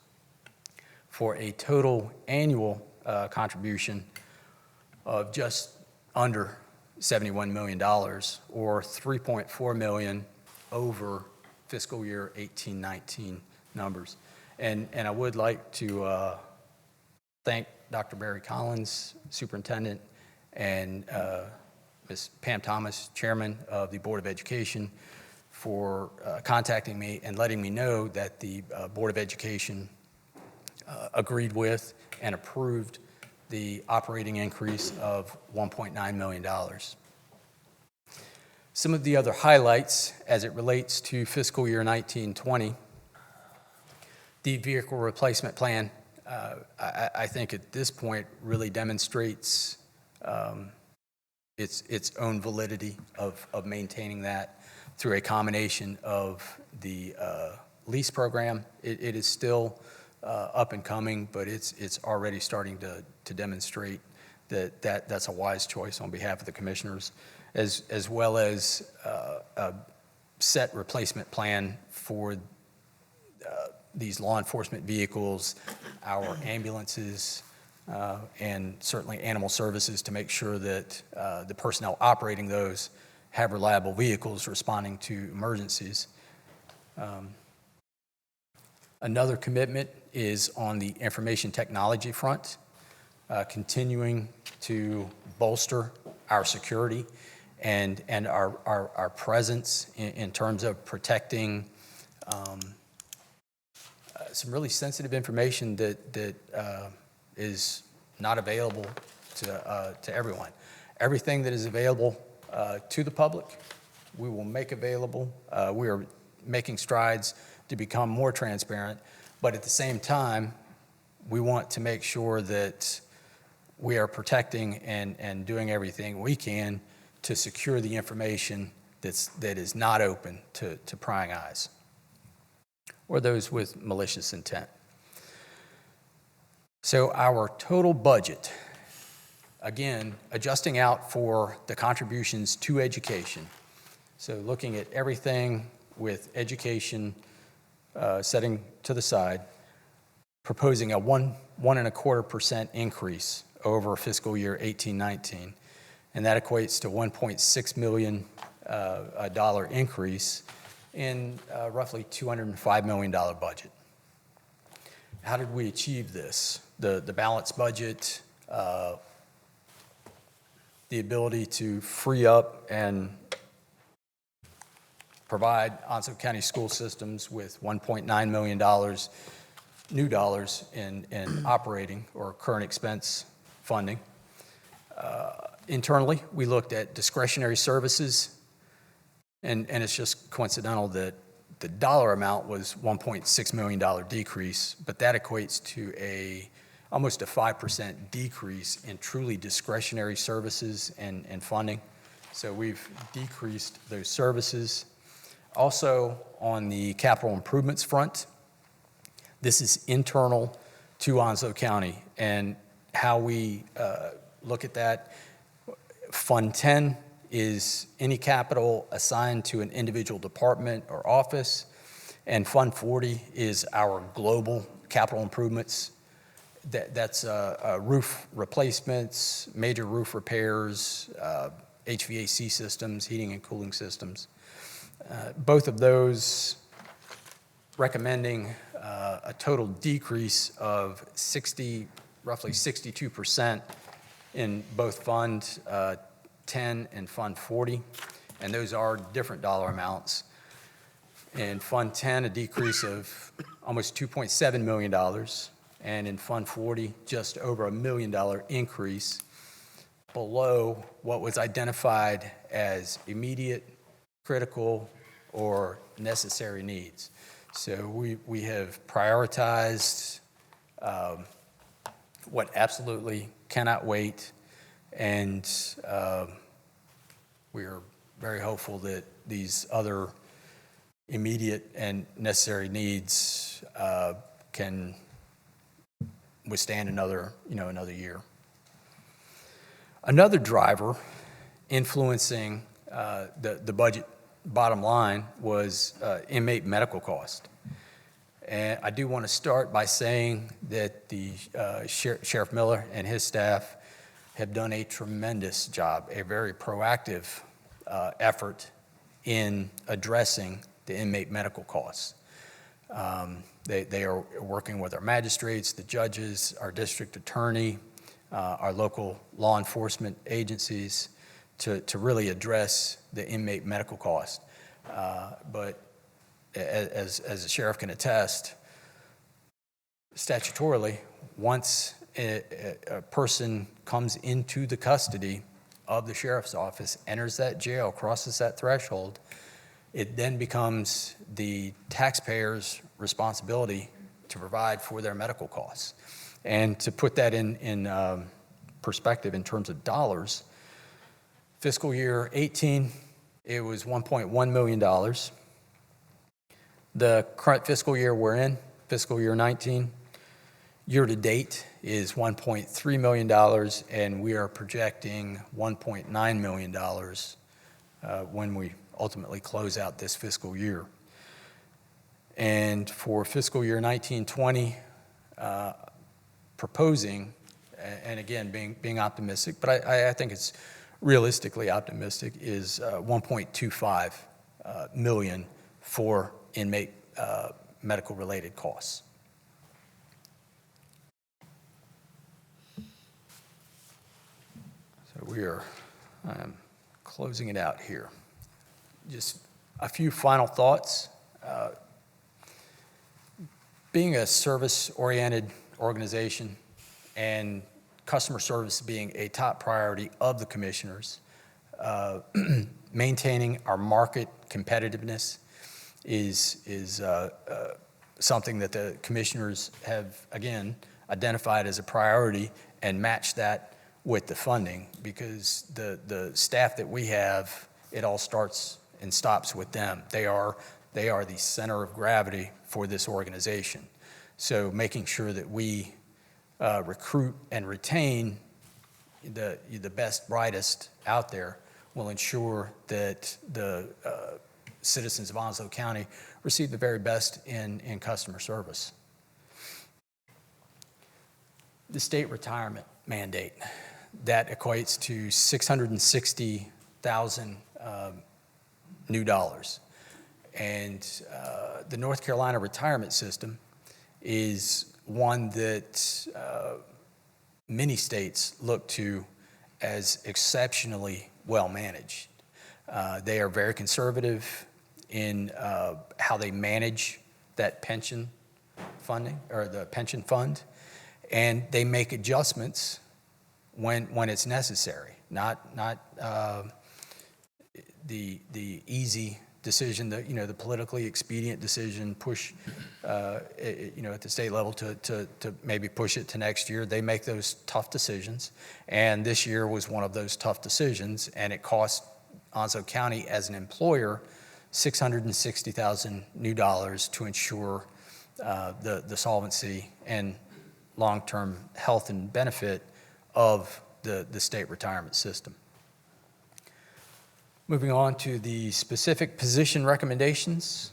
for a total annual contribution of just under $71 million, or $3.4 million over fiscal year 18-19 numbers. And I would like to thank Dr. Barry Collins, Superintendent, and Ms. Pam Thomas, Chairman of the Board of Education, for contacting me and letting me know that the Board of Education agreed with and approved the operating increase of $1.9 million. Some of the other highlights as it relates to fiscal year 19-20, the vehicle replacement plan, I think at this point really demonstrates its own validity of maintaining that through a combination of the lease program. It is still up and coming, but it's already starting to demonstrate that's a wise choice on behalf of the commissioners, as well as a set replacement plan for these law enforcement vehicles, our ambulances, and certainly animal services, to make sure that the personnel operating those have reliable vehicles responding to emergencies. Another commitment is on the information technology front, continuing to bolster our security and our presence in terms of protecting some really sensitive information that is not available to everyone. Everything that is available to the public, we will make available. We are making strides to become more transparent, but at the same time, we want to make sure that we are protecting and doing everything we can to secure the information that is not open to prying eyes or those with malicious intent. So our total budget, again, adjusting out for the contributions to education. So looking at everything with education setting to the side, proposing a 1.25% increase over fiscal year 18-19, and that equates to $1.6 million dollar increase in roughly $205 million budget. How did we achieve this? The balanced budget, the ability to free up and provide Onslow County school systems with $1.9 million new dollars in operating or current expense funding. Internally, we looked at discretionary services, and it's just coincidental that the dollar amount was $1.6 million decrease, but that equates to almost a 5% decrease in truly discretionary services and funding. So we've decreased those services. Also, on the capital improvements front, this is internal to Onslow County, and how we look at that. Fund 10 is any capital assigned to an individual department or office, and Fund 40 is our global capital improvements. That's roof replacements, major roof repairs, HVAC systems, heating and cooling systems. Both of those recommending a total decrease of roughly 62% in both Fund 10 and Fund 40, and those are different dollar amounts. In Fund 10, a decrease of almost $2.7 million, and in Fund 40, just over $1 million increase below what was identified as immediate, critical, or necessary needs. So we have prioritized what absolutely cannot wait, and we are very hopeful that these other immediate and necessary needs can withstand another year. Another driver influencing the budget bottom line was inmate medical cost. And I do want to start by saying that the Sheriff Miller and his staff have done a tremendous job, a very proactive effort in addressing the inmate medical costs. They are working with our magistrates, the judges, our district attorney, our local law enforcement agencies to really address the inmate medical cost. But as the sheriff can attest, statutorily, once a person comes into the custody of the sheriff's office, enters that jail, crosses that threshold, it then becomes the taxpayer's responsibility to provide for their medical costs. And to put that in perspective in terms of dollars, fiscal year 18, it was $1.1 million. The current fiscal year we're in, fiscal year 19, year to date is $1.3 million, and we are projecting $1.9 million when we ultimately close out this fiscal year. And for fiscal year 19-20, proposing, and again, being optimistic, but I think it's realistically optimistic, is $1.25 million for inmate medical-related costs. So we are closing it out here. Just a few final thoughts. Being a service-oriented organization and customer service being a top priority of the commissioners, maintaining our market competitiveness is something that the commissioners have, again, identified as a priority and matched that with the funding, because the staff that we have, it all starts and stops with them. They are the center of gravity for this organization. So making sure that we recruit and retain the best, brightest out there will ensure that the citizens of Onslow County receive the very best in customer service. The state retirement mandate, that equates to $660,000 new dollars. And the North Carolina retirement system is one that many states look to as exceptionally well managed. They are very conservative in how they manage that pension funding, or the pension fund, and they make adjustments when it's necessary, not the easy decision, the politically expedient decision, push at the state level to maybe push it to next year. They make those tough decisions, and this year was one of those tough decisions, and it cost Onslow County as an employer $660,000 new dollars to ensure the solvency and long-term health and benefit of the state retirement system. Moving on to the specific position recommendations.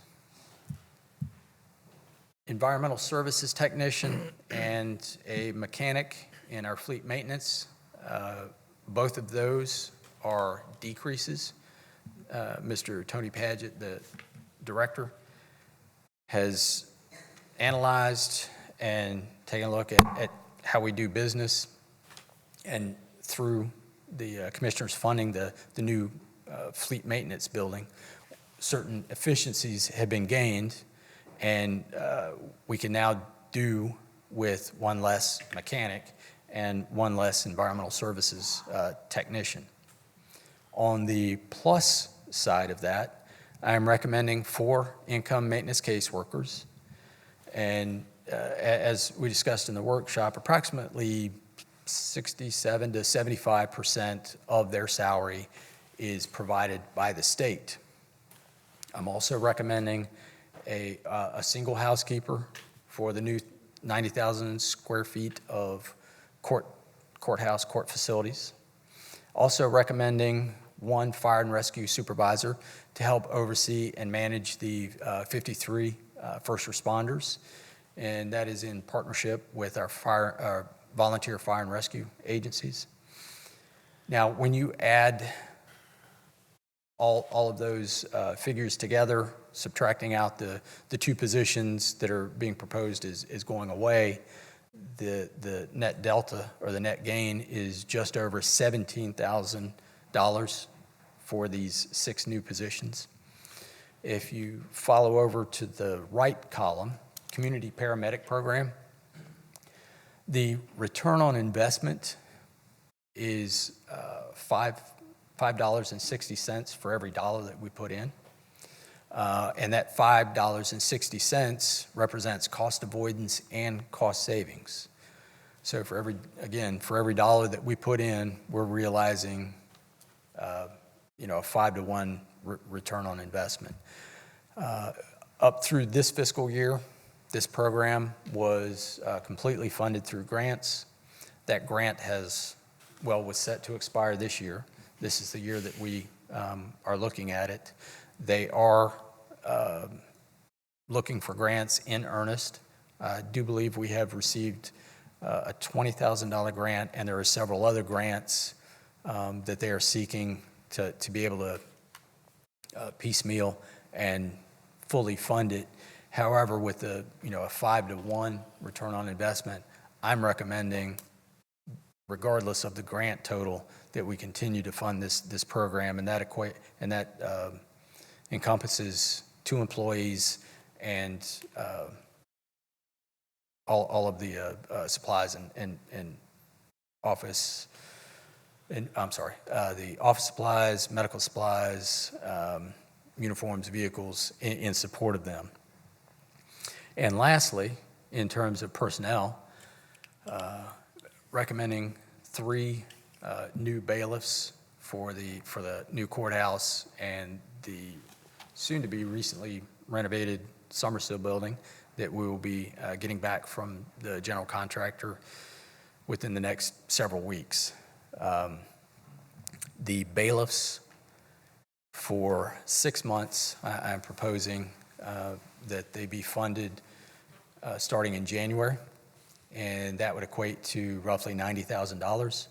Environmental services technician and a mechanic in our fleet maintenance. Both of those are decreases. Mr. Tony Padgett, the director, has analyzed and taken a look at how we do business, and through the commissioners funding the new fleet maintenance building, certain efficiencies have been gained, and we can now do with one less mechanic and one less environmental services technician. On the plus side of that, I am recommending 4 income maintenance caseworkers, and as we discussed in the workshop, approximately 67 to 75% of their salary is provided by the state. I'm also recommending a single housekeeper for the new 90,000 square feet of courthouse court facilities. Also recommending 1 fire and rescue supervisor to help oversee and manage the 53 first responders, and that is in partnership with our volunteer fire and rescue agencies. Now, when you add all of those figures together, subtracting out the two positions that are being proposed is going away, the net delta or the net gain is just over $17,000 for these 6 new positions. If you follow over to the right column, Community Paramedic Program, the return on investment is $5.60 for every dollar that we put in. And that $5.60 represents cost avoidance and cost savings. So for every dollar that we put in, we're realizing, a 5-to-1 return on investment. Up through this fiscal year, this program was completely funded through grants. That grant was set to expire this year. This is the year that we are looking at it. They are looking for grants in earnest. I do believe we have received a $20,000 grant, and there are several other grants that they are seeking to be able to piecemeal and fully fund it. However, with a 5-to-1 return on investment, I'm recommending, regardless of the grant total, that we continue to fund this program, and that encompasses 2 employees and all of the supplies and office. And the office supplies, medical supplies, uniforms, vehicles in support of them. And lastly, in terms of personnel, recommending 3 new bailiffs for the new courthouse and the soon-to-be recently renovated Somerset building that we will be getting back from the general contractor within the next several weeks. The bailiffs for 6 months, I'm proposing that they be funded starting in January, and that would equate to roughly $90,000.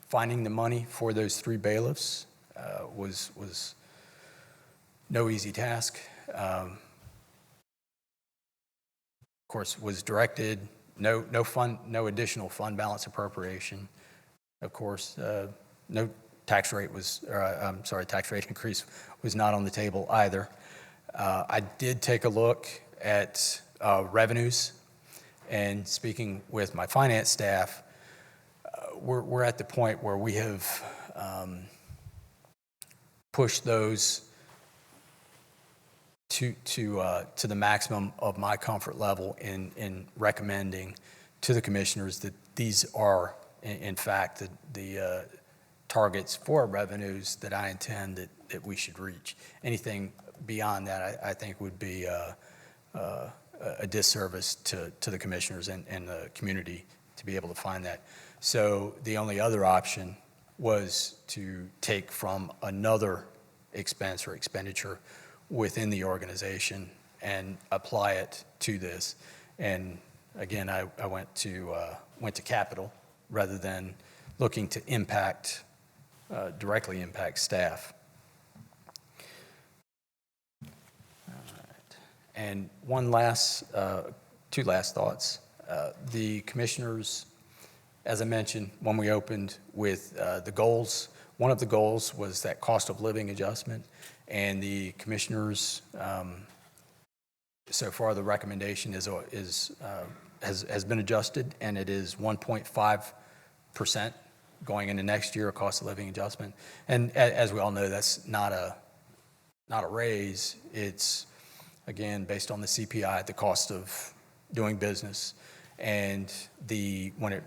Finding the money for those 3 bailiffs was no easy task. Of course, was directed, no additional fund balance appropriation. Of course, no tax rate increase was not on the table either. I did take a look at revenues, and speaking with my finance staff, we're at the point where we have pushed those to the maximum of my comfort level in recommending to the commissioners that these are, in fact, the targets for revenues that I intend that we should reach. Anything beyond that, I think, would be a disservice to the commissioners and the community to be able to find that. So the only other option was to take from another expense or expenditure within the organization and apply it to this. And again, I went to capital rather than looking to directly impact staff. All right. And two last thoughts. The commissioners, as I mentioned, when we opened with the goals, one of the goals was that cost of living adjustment, and the commissioners, so far the recommendation has been adjusted, and it is 1.5% going into next year, a cost of living adjustment. And as we all know, that's not a raise. It's, again, based on the CPI, the cost of doing business, and when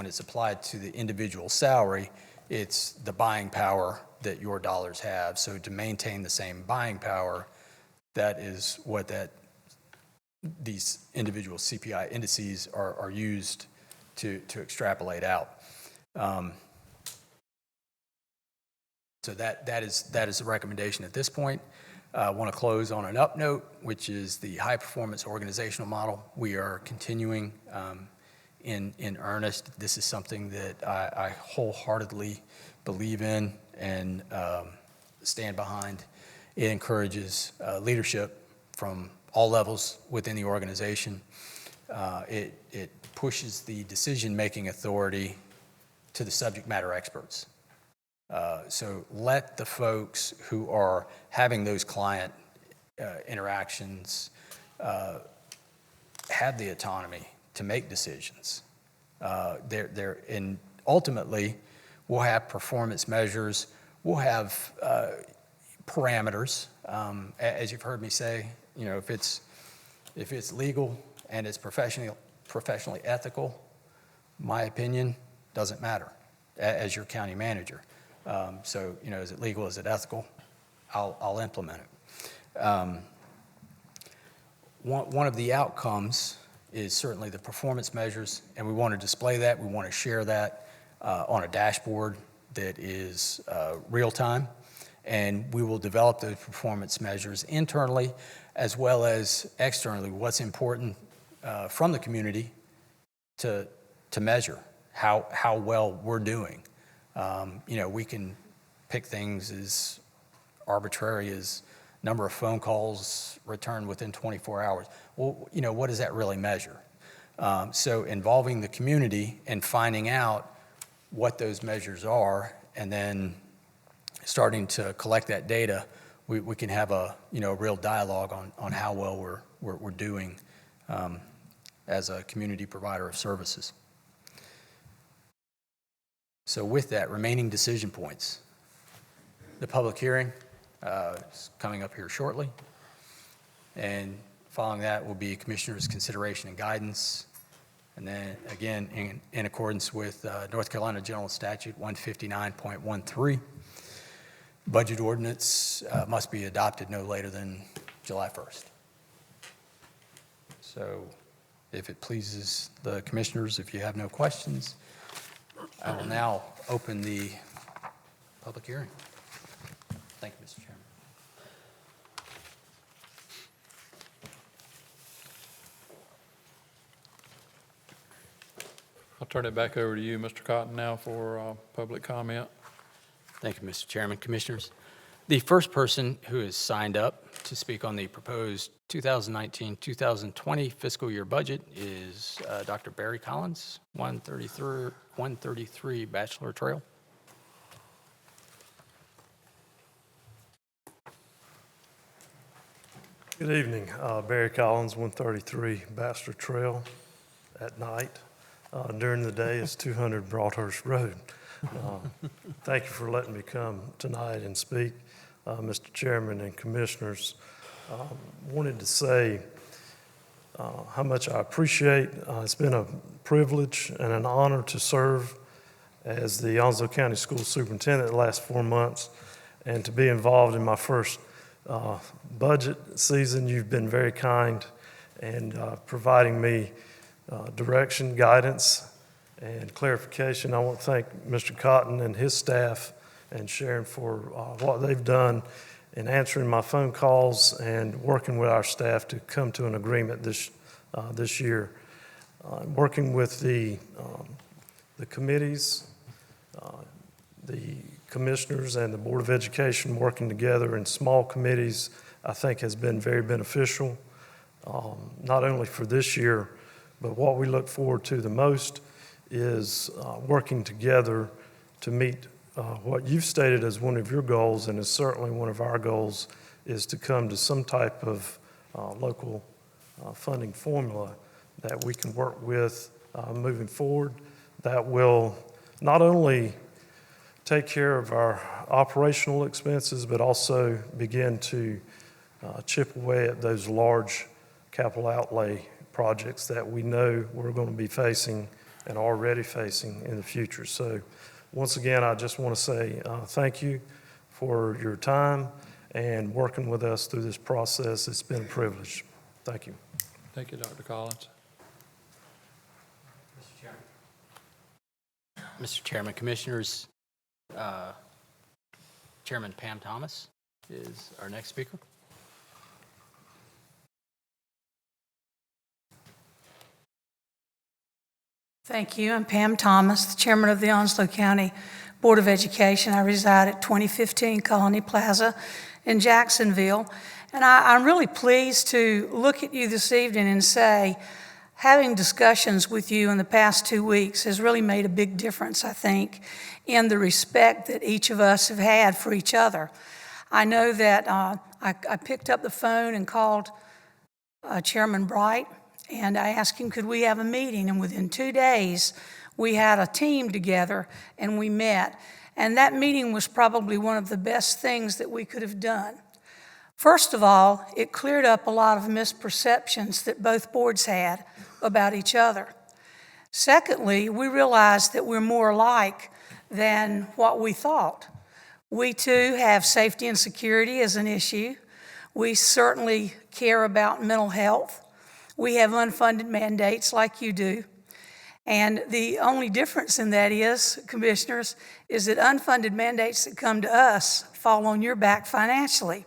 it's applied to the individual salary, it's the buying power that your dollars have. So to maintain the same buying power, that is what these individual CPI indices are used to extrapolate out. So that is the recommendation at this point. I want to close on an up note, which is the high performance organizational model. We are continuing in earnest. This is something that I wholeheartedly believe in and stand behind. It encourages leadership from all levels within the organization. It pushes the decision-making authority to the subject matter experts. So let the folks who are having those client interactions have the autonomy to make decisions. And ultimately, we'll have performance measures. We'll have parameters. As you've heard me say, if it's legal and it's professionally ethical, my opinion doesn't matter as your county manager. So, is it legal? Is it ethical? I'll implement it. One of the outcomes is certainly the performance measures, and we want to display that. We want to share that on a dashboard that is real-time, and we will develop those performance measures internally as well as externally. What's important from the community to measure how well we're doing. We can pick things as arbitrary as number of phone calls returned within 24 hours. Well, what does that really measure? So involving the community and finding out what those measures are, and then starting to collect that data, we can have a real dialogue on how well we're doing as a community provider of services. So with that, remaining decision points. The public hearing is coming up here shortly. And following that will be Commissioner's consideration and guidance. And then again, in accordance with North Carolina General Statute 159.13, budget ordinance must be adopted no later than July 1st. So if it pleases the commissioners, if you have no questions, I will now open the public hearing. Thank you, Mr. Chairman. I'll turn it back over to you, Mr. Cotton, now for public comment. Thank you, Mr. Chairman. Commissioners, the first person who has signed up to speak on the proposed 2019-2020 fiscal year budget is Dr. Barry Collins, 133 Bachelor Trail. Good evening. Barry Collins, 133 Bachelor Trail at night. During the day, it's 200 Broadhurst Road. Thank you for letting me come tonight and speak. Mr. Chairman and Commissioners, wanted to say how much I appreciate. It's been a privilege and an honor to serve as the Onslow County School Superintendent the last 4 months and to be involved in my first budget season. You've been very kind and providing me direction, guidance, and clarification. I want to thank Mr. Cotton and his staff and Sharon for what they've done in answering my phone calls and working with our staff to come to an agreement this year. Working with the committees, the commissioners and the Board of Education working together in small committees, I think has been very beneficial, not only for this year, but what we look forward to the most is working together to meet what you've stated as one of your goals, and is certainly one of our goals, is to come to some type of local funding formula that we can work with moving forward that will not only take care of our operational expenses, but also begin to chip away at those large capital outlay projects that we know we're going to be facing and already facing in the future. So once again, I just want to say thank you for your time and working with us through this process. It's been a privilege. Thank you. Thank you, Dr. Collins. Mr. Chairman, Commissioners, Chairman Pam Thomas is our next speaker. Thank you. I'm Pam Thomas, the chairman of the Onslow County Board of Education. I reside at 2015 Colony Plaza in Jacksonville. And I'm really pleased to look at you this evening and say, having discussions with you in the past 2 weeks has really made a big difference, I think, in the respect that each of us have had for each other. I know that I picked up the phone and called Chairman Bright, and I asked him, could we have a meeting? And within 2 days, we had a team together and we met. And that meeting was probably one of the best things that we could have done. First of all, it cleared up a lot of misperceptions that both boards had about each other. Secondly, we realized that we're more alike than what we thought. We too have safety and security as an issue. We certainly care about mental health. We have unfunded mandates like you do. And the only difference in that is, commissioners, is that unfunded mandates that come to us fall on your back financially.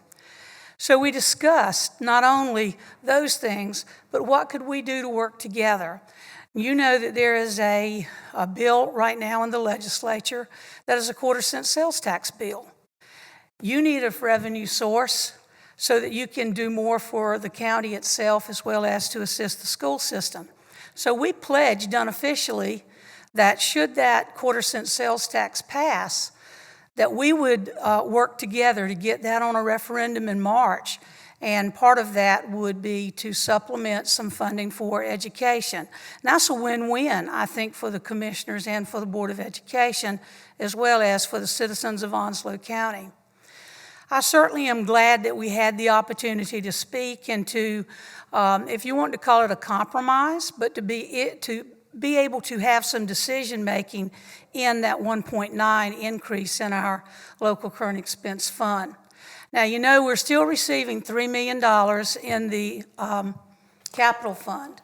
So we discussed not only those things, but what could we do to work together? You know that there is a bill right now in the legislature that is a 1/4-cent sales tax bill. You need a revenue source so that you can do more for the county itself as well as to assist the school system. So we pledged unofficially that should that 1/4-cent sales tax pass, that we would work together to get that on a referendum in March. And part of that would be to supplement some funding for education. And that's a win-win, I think, for the commissioners and for the Board of Education, as well as for the citizens of Onslow County. I certainly am glad that we had the opportunity to speak and to, if you want to call it a compromise, but to be able to have some decision-making in that 1.9 increase in our local current expense fund. Now, you know we're still receiving $3 million in the capital fund.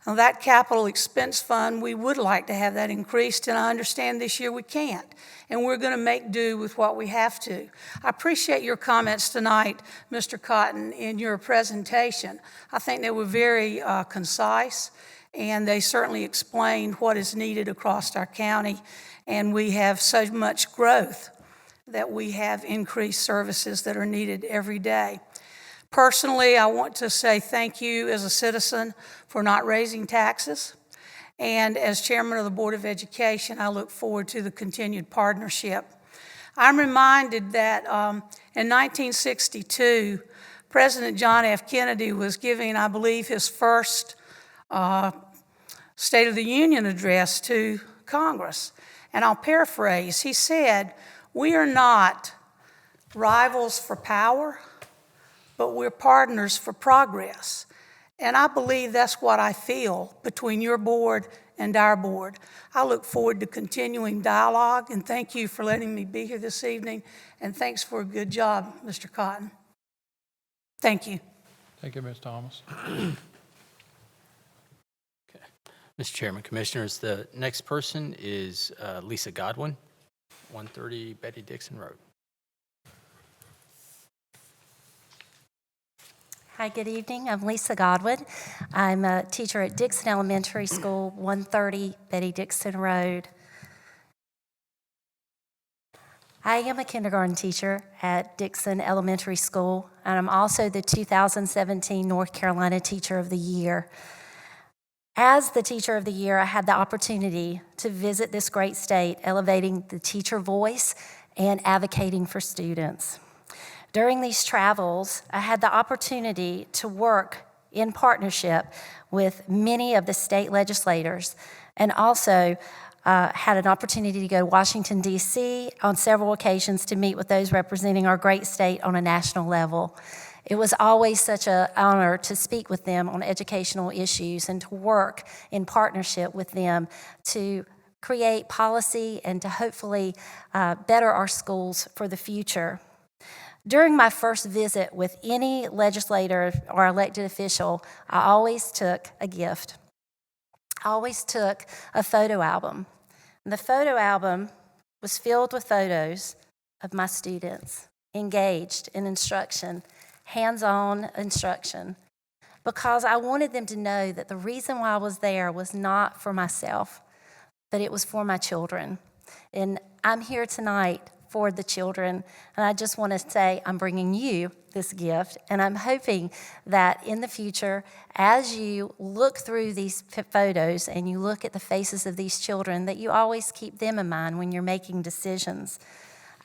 Now, that capital expense fund, we would like to have that increased, and I understand this year we can't. And we're going to make do with what we have to. I appreciate your comments tonight, Mr. Cotton, in your presentation. I think they were very concise, and they certainly explained what is needed across our county. And we have so much growth that we have increased services that are needed every day. Personally, I want to say thank you as a citizen for not raising taxes. And as chairman of the Board of Education, I look forward to the continued partnership. I'm reminded that in 1962, President John F. Kennedy was giving, I believe, his first State of the Union address to Congress. And I'll paraphrase. He said, "We are not rivals for power, but we're partners for progress." And I believe that's what I feel between your board and our board. I look forward to continuing dialogue, and thank you for letting me be here this evening, and thanks for a good job, Mr. Cotton. Thank you. Thank you, Ms. Thomas. Okay. Mr. Chairman, Commissioners, the next person is Lisa Godwin, 130 Betty Dixon Road. Hi, good evening. I'm Lisa Godwin. I'm a teacher at Dixon Elementary School, 130 Betty Dixon Road. I am a kindergarten teacher at Dixon Elementary School, and I'm also the 2017 North Carolina Teacher of the Year. As the Teacher of the Year, I had the opportunity to visit this great state, elevating the teacher voice and advocating for students. During these travels, I had the opportunity to work in partnership with many of the state legislators, and also had an opportunity to go to Washington, D.C. on several occasions to meet with those representing our great state on a national level. It was always such an honor to speak with them on educational issues and to work in partnership with them to create policy and to hopefully better our schools for the future. During my first visit with any legislator or elected official, I always took a gift. I always took a photo album. And the photo album was filled with photos of my students engaged in instruction, hands-on instruction, because I wanted them to know that the reason why I was there was not for myself, but it was for my children. And I'm here tonight for the children, and I just want to say I'm bringing you this gift, and I'm hoping that in the future, as you look through these photos and you look at the faces of these children, that you always keep them in mind when you're making decisions.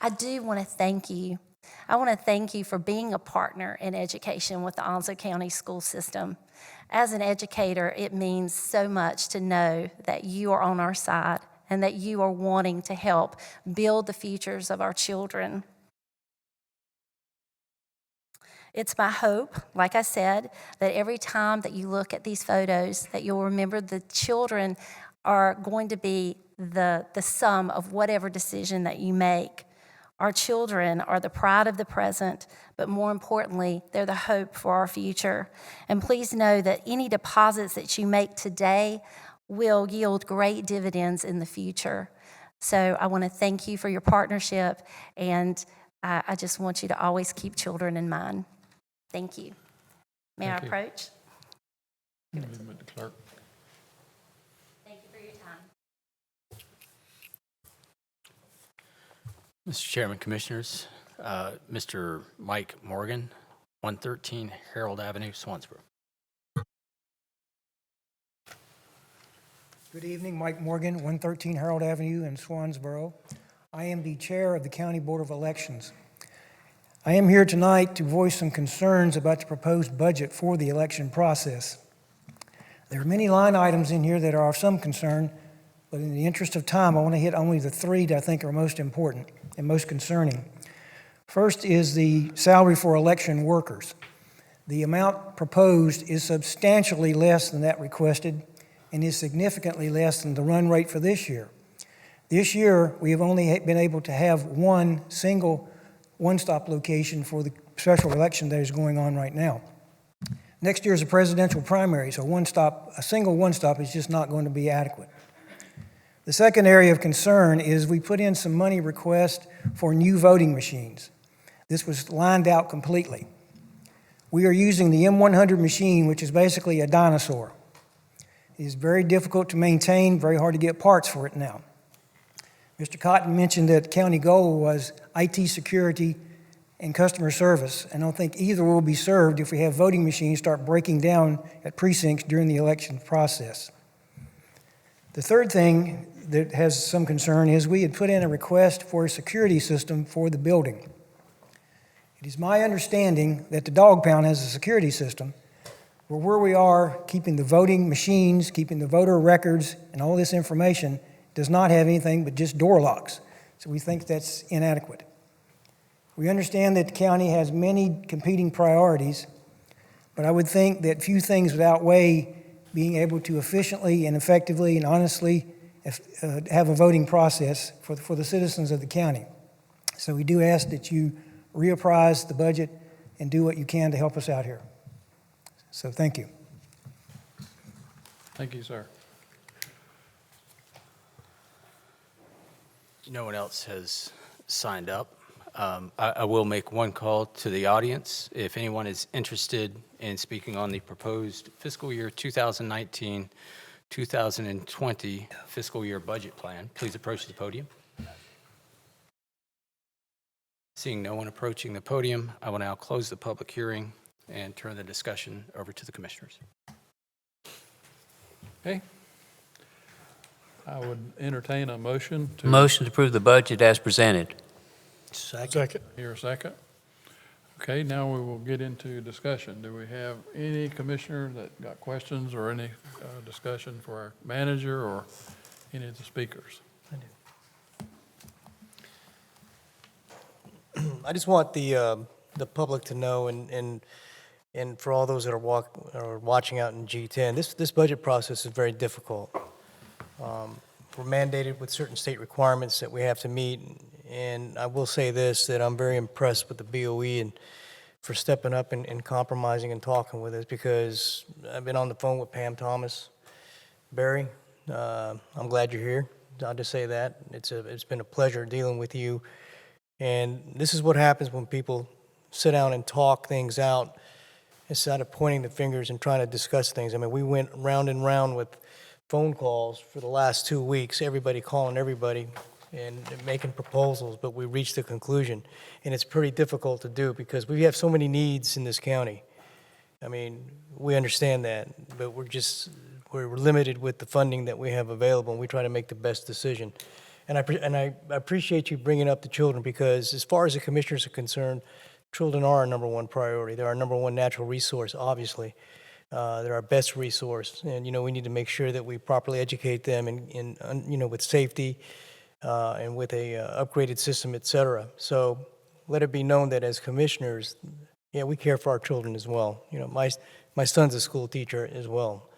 I do want to thank you. I want to thank you for being a partner in education with the Onslow County school system. As an educator, it means so much to know that you are on our side and that you are wanting to help build the futures of our children. It's my hope, like I said, that every time that you look at these photos, that you'll remember the children are going to be the sum of whatever decision that you make. Our children are the pride of the present, but more importantly, they're the hope for our future. And please know that any deposits that you make today will yield great dividends in the future. So I want to thank you for your partnership, and I just want you to always keep children in mind. Thank you. May I approach? Give it to the clerk. Thank you for your time. Mr. Chairman, Commissioners, Mr. Mike Morgan, 113 Harold Avenue, Swansboro. Good evening, Mike Morgan, 113 Harold Avenue in Swansboro. I am the chair of the County Board of Elections. I am here tonight to voice some concerns about the proposed budget for the election process. There are many line items in here that are of some concern, but in the interest of time, I want to hit only the three that I think are most important and most concerning. First is the salary for election workers. The amount proposed is substantially less than that requested and is significantly less than the run rate for this year. This year, we have only been able to have one single one-stop location for the special election that is going on right now. Next year is a presidential primary, so a single one-stop is just not going to be adequate. The second area of concern is we put in some money request for new voting machines. This was lined out completely. We are using the M100 machine, which is basically a dinosaur. It is very difficult to maintain, very hard to get parts for it now. Mr. Cotton mentioned that county goal was IT security and customer service, and I don't think either will be served if we have voting machines start breaking down at precincts during the election process. The third thing that has some concern is we had put in a request for a security system for the building. It is my understanding that the dog pound has a security system where we are keeping the voting machines, keeping the voter records, and all this information does not have anything but just door locks. So we think that's inadequate. We understand that the county has many competing priorities, but I would think that few things would outweigh being able to efficiently and effectively and honestly have a voting process for the citizens of the county. So we do ask that you reapprise the budget and do what you can to help us out here. So thank you. Thank you, sir. No one else has signed up. I will make one call to the audience. If anyone is interested in speaking on the proposed fiscal year 2019-2020 fiscal year budget plan, please approach the podium. Seeing no one approaching the podium, I will now close the public hearing and turn the discussion over to the commissioners. Okay. I would entertain a motion to... Motion to approve the budget as presented. Second. Here a second. Okay, now we will get into discussion. Do we have any commissioner that got questions or any discussion for our manager or any of the speakers? I just want the public to know, and for all those that are watching out in G10, this budget process is very difficult. We're mandated with certain state requirements that we have to meet, and I will say this, that I'm very impressed with the BOE and for stepping up and compromising and talking with us, because I've been on the phone with Pam Thomas. Barry, I'm glad you're here. I'll just say that. It's been a pleasure dealing with you. And this is what happens when people sit down and talk things out instead of pointing the fingers and trying to discuss things. I mean, we went round and round phone calls for the last 2 weeks, everybody calling everybody and making proposals, but we reached a conclusion. And it's pretty difficult to do because we have so many needs in this county. I mean, we understand that, but we're limited with the funding that we have available, and we try to make the best decision. And I appreciate you bringing up the children, because as far as the commissioners are concerned, children are our number one priority. They're our number one natural resource, obviously. They're our best resource, and, we need to make sure that we properly educate them with safety and with a upgraded system, et cetera. So let it be known that as commissioners, we care for our children as well. My son's a school teacher as well,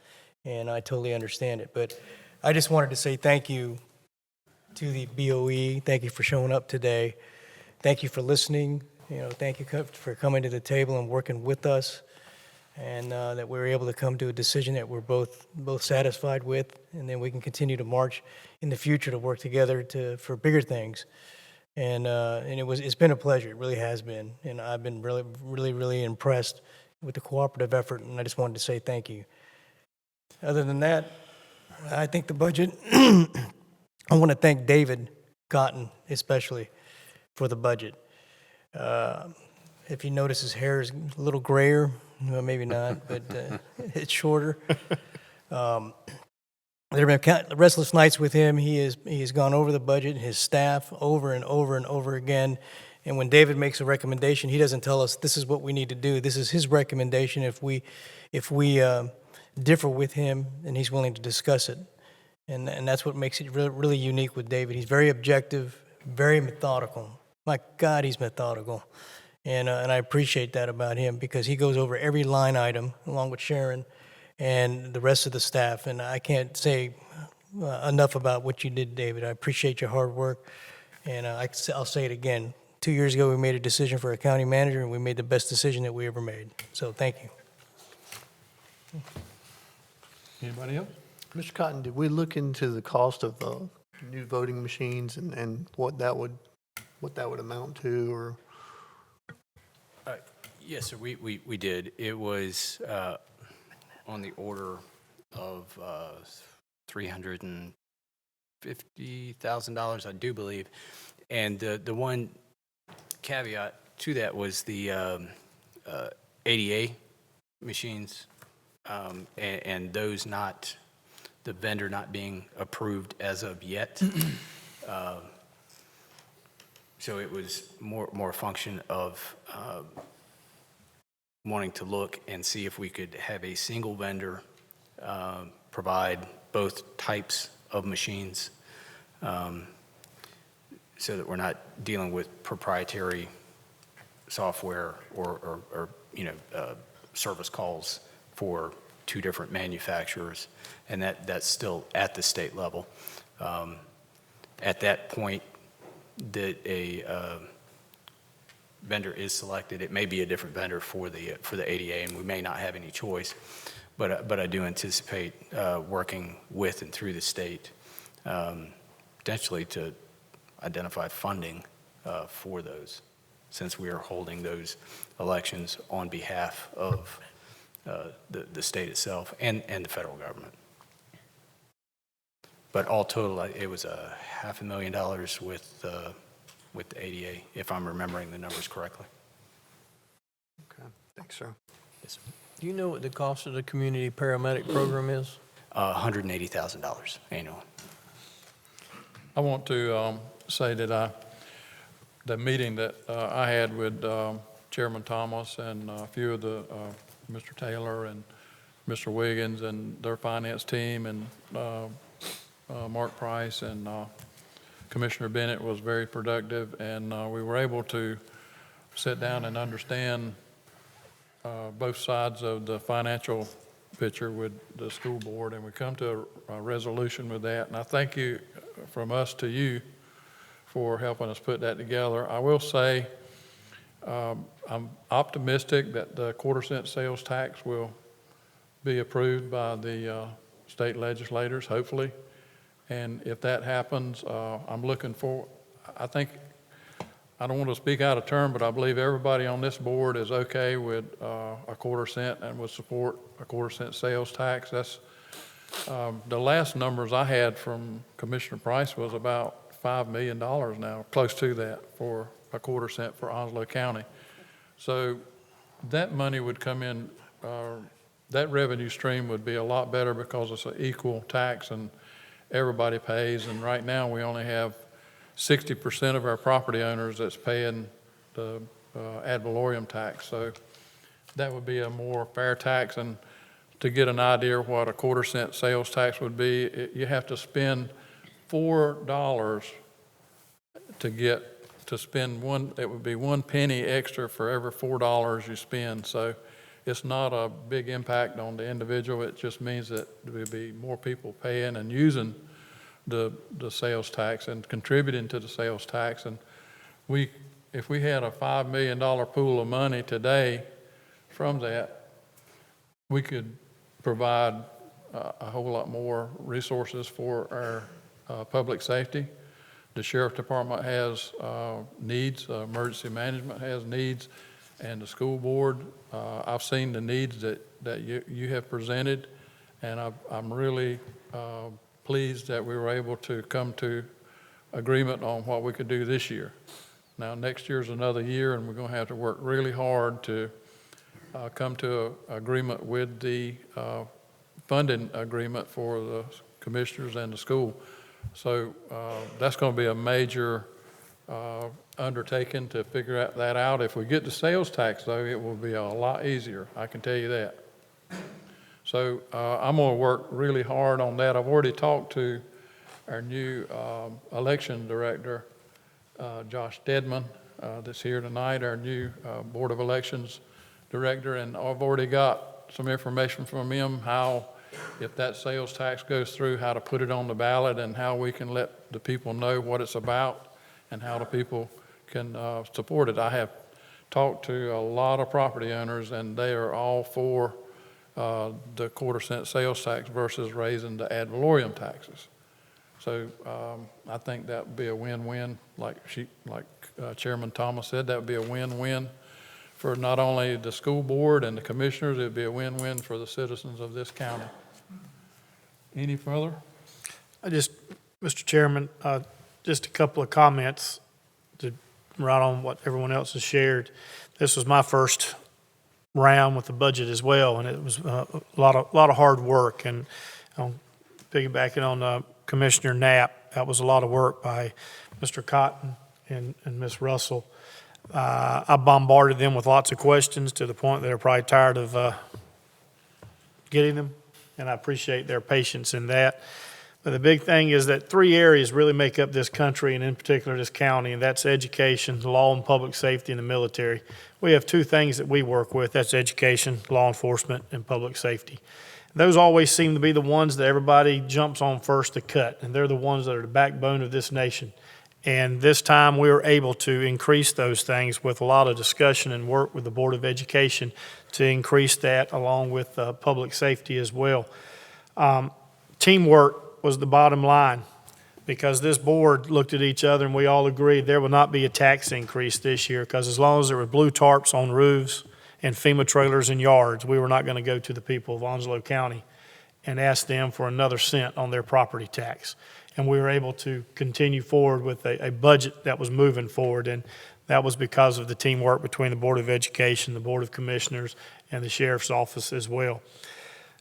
and I totally understand it. But I just wanted to say thank you to the BOE. Thank you for showing up today. Thank you for listening. Thank you for coming to the table and working with us, and that we were able to come to a decision that we're both satisfied with, and then we can continue to march in the future to work together for bigger things. And it's been a pleasure. It really has been, and I've been really, really, really impressed with the cooperative effort, and I just wanted to say thank you. Other than that, I think the budget. I want to thank David Cotton especially for the budget. If you notice, his hair is a little grayer. Well, maybe not, but it's shorter. There have been restless nights with him. He has gone over the budget, his staff, over and over and over again. And when David makes a recommendation, he doesn't tell us this is what we need to do. This is his recommendation. If we differ with him, then he's willing to discuss it. And that's what makes it really, really unique with David. He's very objective, very methodical. My God, he's methodical. And I appreciate that about him, because he goes over every line item along with Sharon and the rest of the staff. And I can't say enough about what you did, David. I appreciate your hard work. And I'll say it again. 2 years ago, we made a decision for a county manager, and we made the best decision that we ever made. So thank you. Anybody else? Mr. Cotton, did we look into the cost of new voting machines and what that would amount to, or? Yes, sir, we did. It was on the order of $350,000, I do believe. And the one caveat to that was the ADA machines, and those not, the vendor not being approved as of yet. So it was more a function of wanting to look and see if we could have a single vendor provide both types of machines, so that we're not dealing with proprietary software or service calls for two different manufacturers, and that's still at the state level. At that point that a vendor is selected, it may be a different vendor for the ADA, and we may not have any choice. But I do anticipate working with and through the state, potentially to identify funding for those, since we are holding those elections on behalf of the state itself and the federal government. But all total, it was $500,000 with the ADA, if I'm remembering the numbers correctly. Okay, thanks, sir. Yes, sir. Do you know what the cost of the community paramedic program is? $180,000 annually. I want to say that the meeting that I had with Chairman Thomas and a few of the, Mr. Taylor and Mr. Wiggins and their finance team, and Mark Price and Commissioner Bennett, was very productive, and we were able to sit down and understand both sides of the financial picture with the school board, and we come to a resolution with that. And I thank you, from us to you, for helping us put that together. I will say I'm optimistic that the quarter-cent sales tax will be approved by the state legislators, hopefully. And if that happens, I'm looking for, I think, I don't want to speak out of turn, but I believe everybody on this board is okay with a quarter cent and would support a quarter-cent sales tax. The last numbers I had from Commissioner Price was about $5 million now, close to that, for a quarter cent for Onslow County. So that money would come in, that revenue stream would be a lot better because it's an equal tax and everybody pays. And right now, we only have 60% of our property owners that's paying the ad valorem tax. So that would be a more fair tax. And to get an idea of what a quarter cent sales tax would be, you have to spend $4 to spend one, it would be 1 penny extra for every $4 you spend. So it's not a big impact on the individual. It just means that there will be more people paying and using the sales tax and contributing to the sales tax. And if we had a $5 million pool of money today from that, we could provide a whole lot more resources for our public safety. The Sheriff Department has needs, emergency management has needs, and the school board, I've seen the needs that you have presented, and I'm really pleased that we were able to come to agreement on what we could do this year. Now, next year's another year, and we're going to have to work really hard to come to an agreement with the funding agreement for the commissioners and the school. So that's going to be a major undertaking to figure that out. If we get the sales tax, though, it will be a lot easier. I can tell you that. So I'm going to work really hard on that. I've already talked to our new election director, Josh Dedman, that's here tonight, our new Board of Elections director, and I've already got some information from him how, if that sales tax goes through, how to put it on the ballot and how we can let the people know what it's about and how the people can support it. I have talked to a lot of property owners, and they are all for the quarter cent sales tax versus raising the ad valorem taxes. So I think that would be a win-win. Like Chairman Thomas said, that would be a win-win for not only the school board and the commissioners, it would be a win-win for the citizens of this county. Any further? Mr. Chairman, just a couple of comments to right on what everyone else has shared. This was my first round with the budget as well, and it was a lot of hard work. And piggybacking on Commissioner Knapp, that was a lot of work by Mr. Cotton and Ms. Russell. I bombarded them with lots of questions to the point that they're probably tired of getting them, and I appreciate their patience in that. But the big thing is that 3 areas really make up this country, and in particular this county, and that's education, law and public safety, and the military. We have 2 things that we work with. That's education, law enforcement, and public safety. Those always seem to be the ones that everybody jumps on first to cut, and they're the ones that are the backbone of this nation. And this time we were able to increase those things with a lot of discussion and work with the Board of Education to increase that, along with public safety as well. Teamwork was the bottom line, because this board looked at each other and we all agreed there will not be a tax increase this year, because as long as there were blue tarps on roofs and FEMA trailers in yards, we were not going to go to the people of Onslow County and ask them for another cent on their property tax. And we were able to continue forward with a budget that was moving forward, and that was because of the teamwork between the Board of Education, the Board of Commissioners, and the Sheriff's Office as well.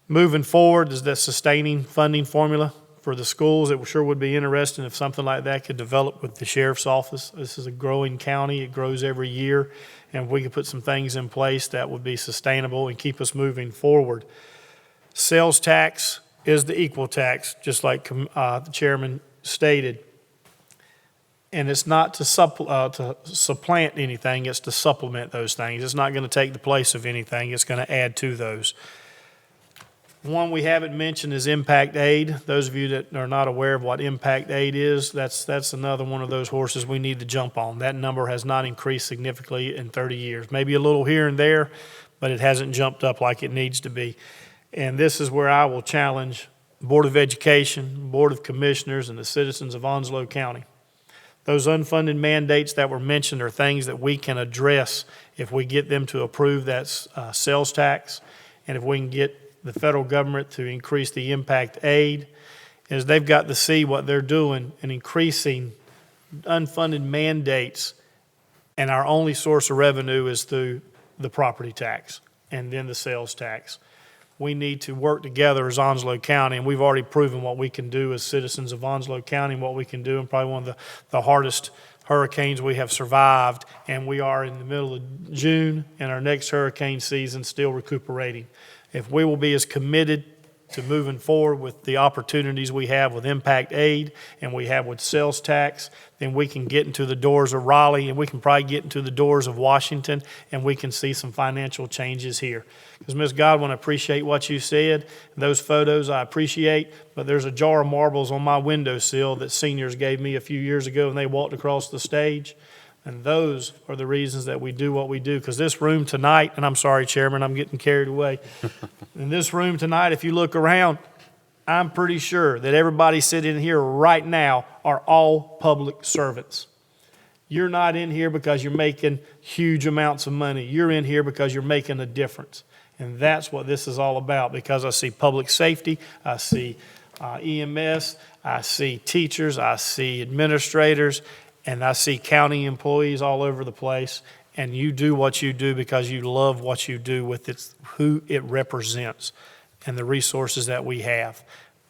Moving forward is the sustaining funding formula for the schools. It sure would be interesting if something like that could develop with the Sheriff's Office. This is a growing county. It grows every year, and if we could put some things in place that would be sustainable and keep us moving forward. Sales tax is the equal tax, just like the chairman stated. And it's not to supplant anything, it's to supplement those things. It's not going to take the place of anything, it's going to add to those. One we haven't mentioned is impact aid. Those of you that are not aware of what impact aid is, that's another one of those horses we need to jump on. That number has not increased significantly in 30 years. Maybe a little here and there, but it hasn't jumped up like it needs to be. And this is where I will challenge Board of Education, Board of Commissioners, and the citizens of Onslow County. Those unfunded mandates that were mentioned are things that we can address if we get them to approve that sales tax, and if we can get the federal government to increase the impact aid is they've got to see what they're doing and increasing unfunded mandates, and our only source of revenue is through the property tax and then the sales tax. We need to work together as Onslow County, and we've already proven what we can do as citizens of Onslow County, and what we can do, and probably one of the hardest hurricanes we have survived, and we are in the middle of June, and our next hurricane season still recuperating. If we will be as committed to moving forward with the opportunities we have with impact aid and we have with sales tax, then we can get into the doors of Raleigh, and we can probably get into the doors of Washington, and we can see some financial changes here. Because Ms. Godwin, I appreciate what you said. Those photos I appreciate, but there's a jar of marbles on my windowsill that seniors gave me a few years ago when they walked across the stage. And those are the reasons that we do what we do. Because this room tonight, and I'm sorry, Chairman, I'm getting carried away. In this room tonight, if you look around, I'm pretty sure that everybody sitting here right now are all public servants. You're not in here because you're making huge amounts of money. You're in here because you're making a difference. And that's what this is all about, because I see public safety, I see EMS, I see teachers, I see administrators, and I see county employees all over the place. And you do what you do because you love what you do with who it represents and the resources that we have.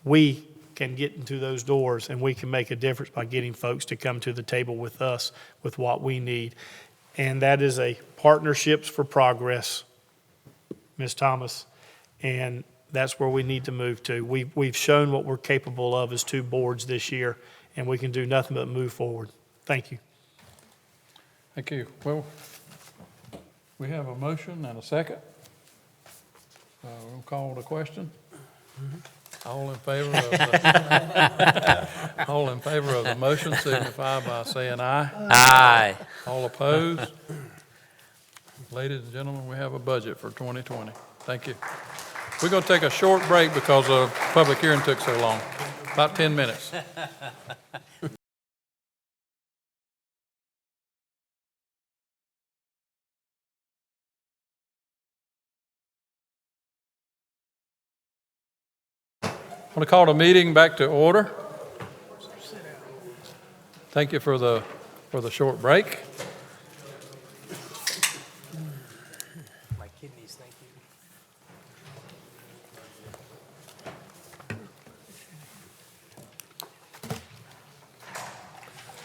We can get into those doors, and we can make a difference by getting folks to come to the table with us with what we need. And that is a Partnerships for Progress, Ms. Thomas, and that's where we need to move to. We've shown what we're capable of as two boards this year, and we can do nothing but move forward. Thank you. Thank you. Well, we have a motion and a second. We'll call the question. All in favor of the motion signify by saying aye. Aye. All opposed? Ladies and gentlemen, we have a budget for 2020. Thank you. We're going to take a short break because the public hearing took so long, about 10 minutes. I want to call the meeting back to order. Thank you for the short break. My kidneys, thank you.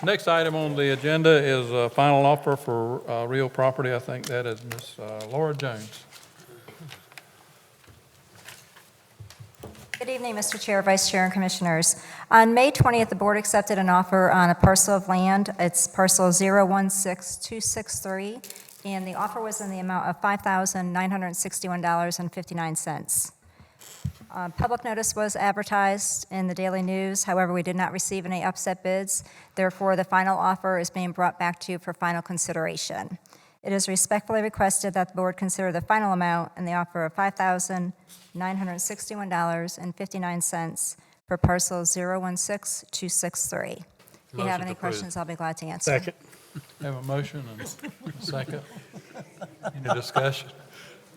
Next item on the agenda is a final offer for real property. I think that is Ms. Laura Jones. Good evening, Mr. Chair, Vice Chair, and Commissioners. On May 20th, the Board accepted an offer on a parcel of land. It's parcel 016263, and the offer was in the amount of $5,961.59. Public notice was advertised in the Daily News. However, we did not receive any upset bids. Therefore, the final offer is being brought back to you for final consideration. It is respectfully requested that the Board consider the final amount in the offer of $5,961.59 for parcel 016263. If you have any questions, I'll be glad to answer. Second. Have a motion and a second. Any discussion?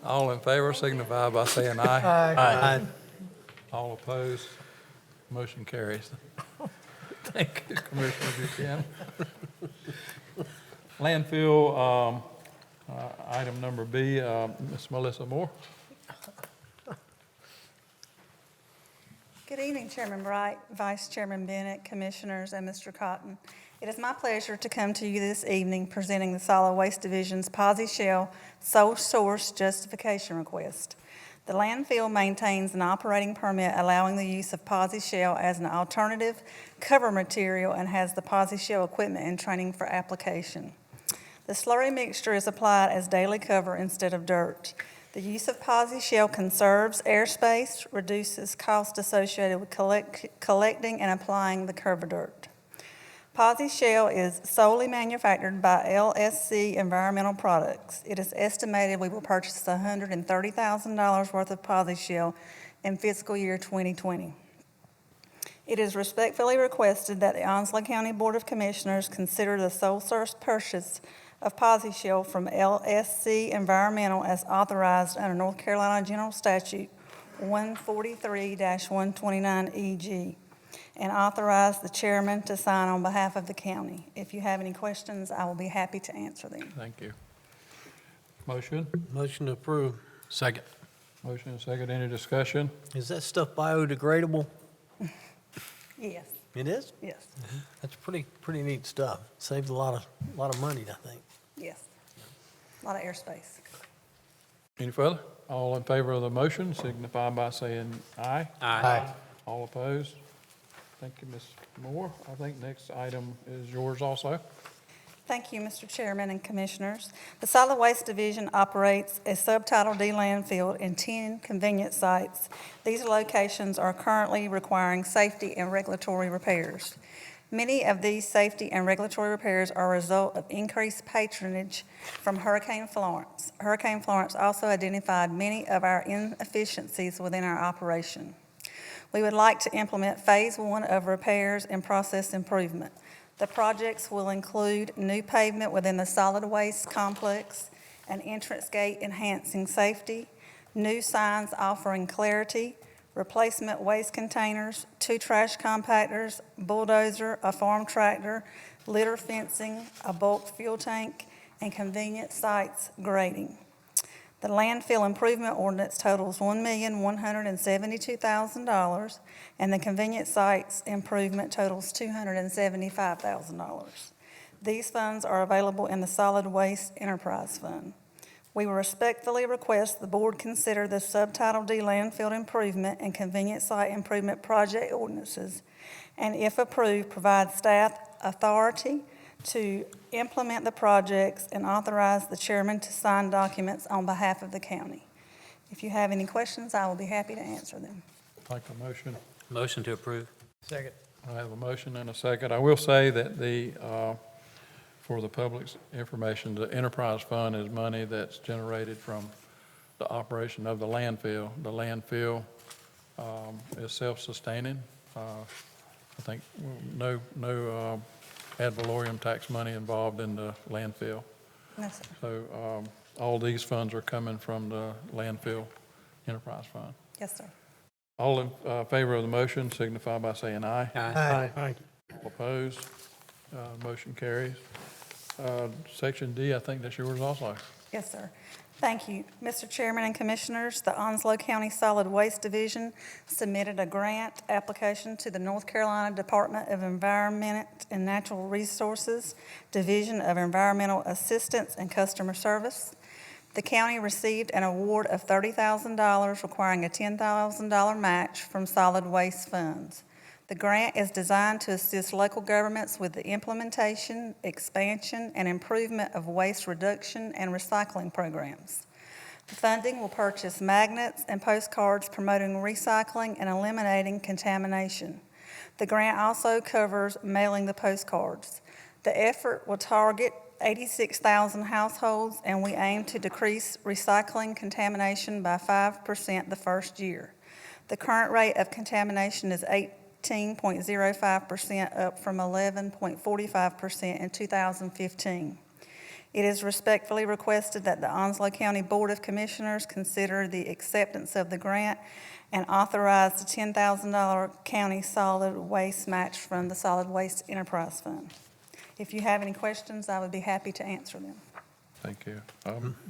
All in favor signify by saying aye. Aye. All opposed? Motion carries. Thank you, Commissioner Buchanan. Landfill, item number B, Ms. Melissa Moore. Good evening, Chairman Bright, Vice Chairman Bennett, Commissioners, and Mr. Cotton. It is my pleasure to come to you this evening presenting the Solid Waste Division's Posy Shell sole source justification request. The landfill maintains an operating permit allowing the use of Posy Shell as an alternative cover material and has the Posy Shell equipment and training for application. The slurry mixture is applied as daily cover instead of dirt. The use of Posy Shell conserves airspace, reduces cost associated with collecting and applying the cover dirt. Posy Shell is solely manufactured by LSC Environmental Products. It is estimated we will purchase $130,000 worth of Posy Shell in fiscal year 2020. It is respectfully requested that the Onslow County Board of Commissioners consider the sole source purchase of Posy Shell from LSC Environmental as authorized under North Carolina General Statute 143-129EG, and authorize the chairman to sign on behalf of the county. If you have any questions, I will be happy to answer them. Thank you. Motion? Motion to approve. Second. Motion and second. Any discussion? Is that stuff biodegradable? Yes, It is? yes, That's pretty neat stuff. Saves a lot of money, I think. yes. A lot of airspace. Any further? All in favor of the motion signify by saying aye. Aye. All opposed? Thank you, Ms. Moore. I think next item is yours also. Thank you, Mr. Chairman and Commissioners. The Solid Waste Division operates a Subtitle D landfill in 10 convenience sites. These locations are currently requiring safety and regulatory repairs. Many of these safety and regulatory repairs are a result of increased patronage from Hurricane Florence. Hurricane Florence also identified many of our inefficiencies within our operation. We would like to implement Phase 1 of repairs and process improvement. The projects will include new pavement within the solid waste complex, an entrance gate enhancing safety, new signs offering clarity, replacement waste containers, 2 trash compactors, bulldozer, a farm tractor, litter fencing, a bulk fuel tank, and convenient sites grading. The landfill improvement ordinance totals $1,172,000, and the convenience sites improvement totals $275,000. These funds are available in the Solid Waste Enterprise Fund. We respectfully request the board consider the Subtitle D landfill improvement and convenience site improvement project ordinances, and if approved, provide staff authority to implement the projects and authorize the chairman to sign documents on behalf of the county. If you have any questions, I will be happy to answer them. Like a motion. Motion to approve. Second. I have a motion and a second. I will say that for the public's information, the enterprise fund is money that's generated from the operation of the landfill. The landfill is self-sustaining. I think no ad valorem tax money involved in the landfill. No, sir. So all these funds are coming from the landfill enterprise fund. Yes, sir. All in favor of the motion signify by saying aye. Aye. All opposed? Motion carries. Section D, I think that's yours also. Yes, sir. Thank you. Mr. Chairman and Commissioners, the Onslow County Solid Waste Division submitted a grant application to the North Carolina Department of Environment and Natural Resources, Division of Environmental Assistance and Customer Service. The county received an award of $30,000 requiring a $10,000 match from solid waste funds. The grant is designed to assist local governments with the implementation, expansion, and improvement of waste reduction and recycling programs. The funding will purchase magnets and postcards promoting recycling and eliminating contamination. The grant also covers mailing the postcards. The effort will target 86,000 households, and we aim to decrease recycling contamination by 5% the first year. The current rate of contamination is 18.05%, up from 11.45% in 2015. It is respectfully requested that the Onslow County Board of Commissioners consider the acceptance of the grant and authorize the $10,000 county solid waste match from the Solid Waste Enterprise Fund. If you have any questions, I would be happy to answer them. Thank you.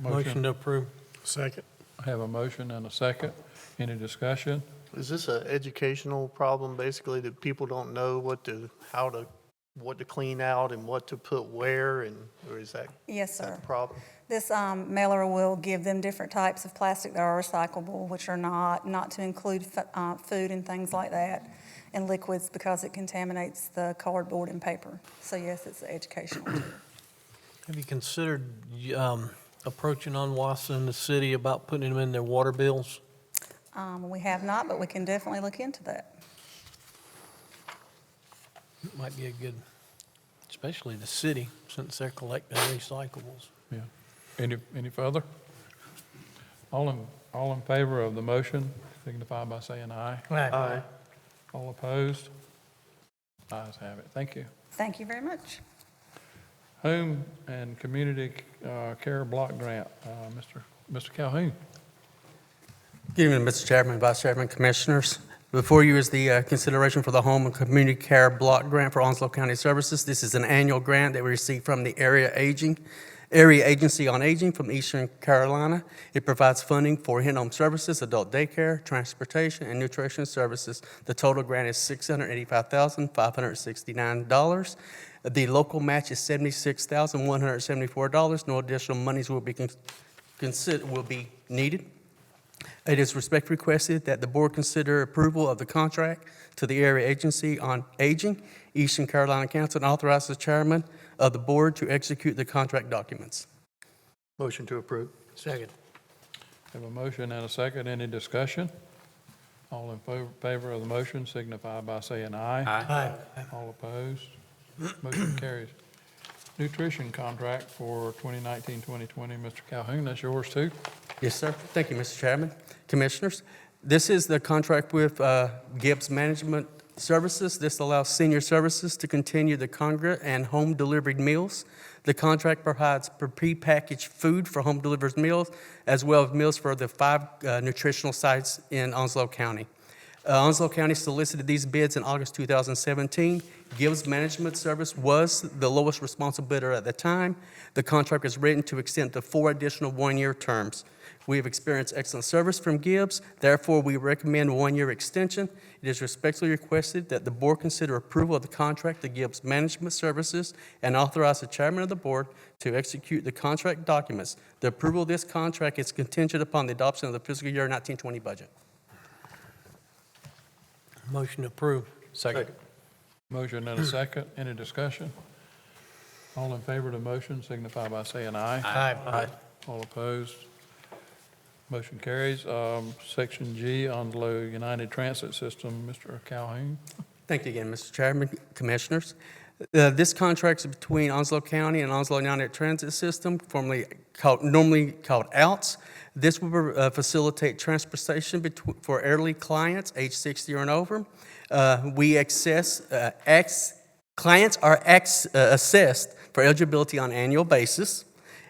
Motion to approve. Second. I have a motion and a second. Any discussion? Is this an educational problem, basically, that people don't know what to clean out and what to put where, or is that Yes, sir. a problem? This mailer will give them different types of plastic that are recyclable, which are not to include food and things like that, and liquids because it contaminates the cardboard and paper. So yes, it's educational too. Have you considered approaching Onwassa in the city about putting them in their water bills? We have not, but we can definitely look into that. It might be a good, especially the city, since they're collecting recyclables. Yeah. Any further? All in favor of the motion signify by saying aye. Aye. All opposed? Ayes have it. Thank you. Thank you very much. Home and Community Care Block Grant, Mr. Calhoun. Good evening, Mr. Chairman, Vice Chairman, Commissioners. Before you is the consideration for the Home and Community Care Block Grant for Onslow County Services. This is an annual grant that we receive from the Area Agency on Aging from Eastern Carolina. It provides funding for in-home services, adult daycare, transportation, and nutrition services. The total grant is $685,569. The local match is $76,174. No additional monies will be needed. It is respectfully requested that the board consider approval of the contract to the Area Agency on Aging, Eastern Carolina Council, and authorize the chairman of the board to execute the contract documents. Motion to approve. Second. Have a motion and a second. Any discussion? All in favor of the motion signify by saying aye. Aye. All opposed? Motion carries. Nutrition contract for 2019-2020. Mr. Calhoun, that's yours too. Yes, sir. Thank you, Mr. Chairman. Commissioners, this is the contract with Gibbs Management Services. This allows senior services to continue the congregate and home delivered meals. The contract provides prepackaged food for home delivered meals, as well as meals for the 5 nutritional sites in Onslow County. Onslow County solicited these bids in August 2017. Gibbs Management Service was the lowest responsible bidder at the time. The contract is written to extend to 4 additional one-year terms. We have experienced excellent service from Gibbs. Therefore, we recommend a 1-year extension. It is respectfully requested that the board consider approval of the contract to Gibbs Management Services and authorize the chairman of the board to execute the contract documents. The approval of this contract is contingent upon the adoption of the fiscal year 1920 budget. Motion to approve. Second. Motion and a second. Any discussion? All in favor of the motion signify by saying aye. Aye. All opposed? Motion carries. Section G, Onslow United Transit System, Mr. Calhoun. Thank you again, Mr. Chairman, Commissioners. This contract is between Onslow County and Onslow United Transit System, normally called OUTS. This will facilitate transportation for elderly clients age 60 and over. Clients are assessed for eligibility on an annual basis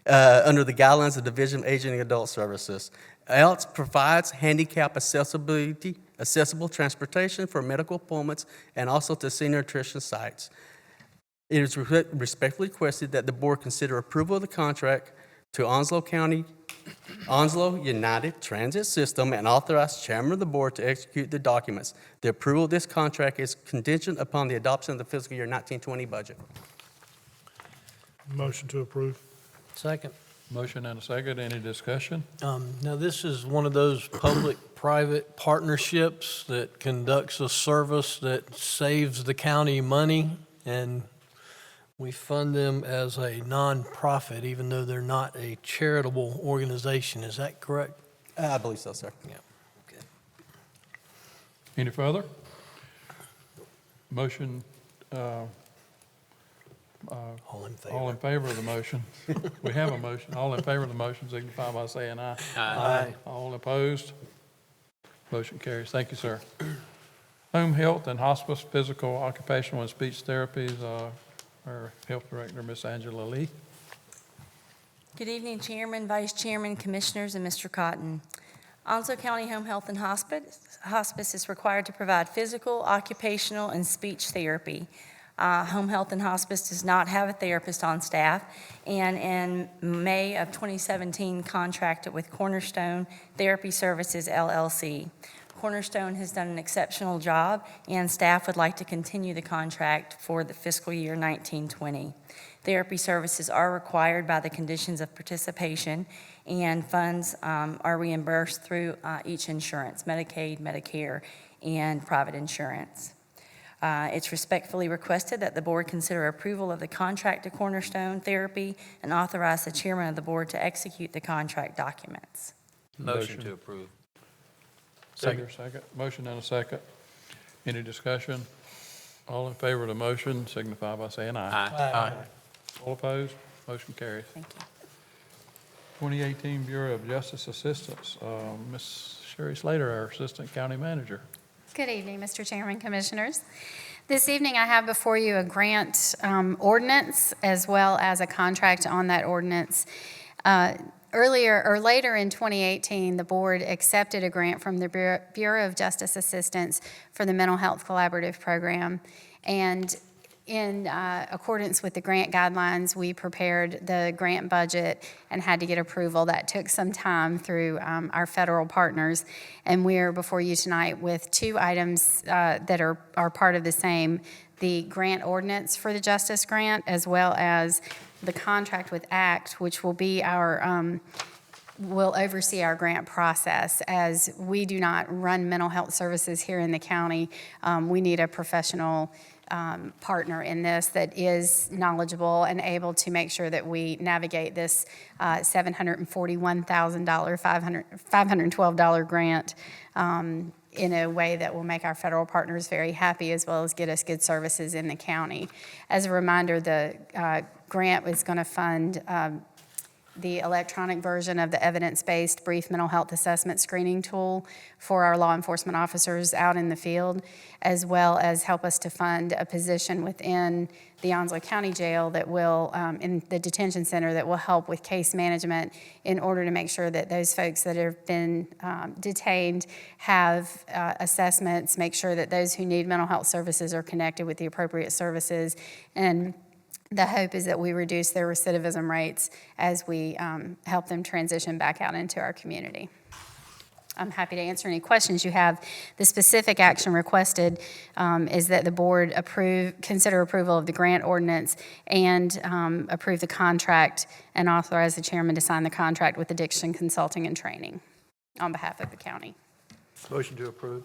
under the guidelines of the Division of Aging and Adult Services. OUTS provides handicap accessible transportation for medical appointments and also to senior nutrition sites. It is respectfully requested that the board consider approval of the contract to Onslow United Transit System and authorize the chairman of the board to execute the documents. The approval of this contract is contingent upon the adoption of the fiscal year 1920 budget. Motion to approve. Second. Motion and a second. Any discussion? Now, this is one of those public-private partnerships that conducts a service that saves the county money, and we fund them as a nonprofit, even though they're not a charitable organization. Is that correct? I believe so, sir. Yeah. Okay. Any further? Motion, All in favor? all in favor of the motion. We have a motion. All in favor of the motion signify by saying aye. Aye. All opposed? Motion carries. Thank you, sir. Home health and hospice, physical, occupational, and speech therapies, our health director, Ms. Angela Lee. Good evening, Chairman, Vice Chairman, Commissioners, and Mr. Cotton. Onslow County Home Health and Hospice is required to provide physical, occupational, and speech therapy. Home Health and Hospice does not have a therapist on staff, and in May of 2017 contracted with Cornerstone Therapy Services, LLC. Cornerstone has done an exceptional job, and staff would like to continue the contract for the fiscal year 1920. Therapy services are required by the conditions of participation, and funds are reimbursed through each insurance, Medicaid, Medicare, and private insurance. It's respectfully requested that the board consider approval of the contract to Cornerstone Therapy and authorize the chairman of the board to execute the contract documents. Motion to approve. Second. Motion and a second. Any discussion? All in favor of the motion signify by saying aye. Aye. All opposed? Motion carries. Thank you. 2018 Bureau of Justice Assistance, Ms. Sherry Slater, our Assistant County Manager. Good evening, Mr. Chairman, Commissioners. This evening I have before you a grant ordinance as well as a contract on that ordinance. Later in 2018, the board accepted a grant from the Bureau of Justice Assistance for the Mental Health Collaborative Program. And in accordance with the grant guidelines, we prepared the grant budget and had to get approval. That took some time through our federal partners. And we're before you tonight with two items that are part of the same, the grant ordinance for the Justice Grant, as well as the contract with ACT, which will be our will oversee our grant process. As we do not run mental health services here in the county, we need a professional partner in this that is knowledgeable and able to make sure that we navigate this $741,000, $512 grant in a way that will make our federal partners very happy, as well as get us good services in the county. As a reminder, the grant is going to fund the electronic version of the evidence-based brief mental health assessment screening tool for our law enforcement officers out in the field, as well as help us to fund a position within the Onslow County Jail that will, in the detention center, that will help with case management in order to make sure that those folks that have been detained have assessments, make sure that those who need mental health services are connected with the appropriate services. And the hope is that we reduce their recidivism rates as we help them transition back out into our community. I'm happy to answer any questions you have. The specific action requested is that the board consider approval of the grant ordinance and approve the contract and authorize the chairman to sign the contract with Addiction Consulting and Training on behalf of the county. Motion to approve.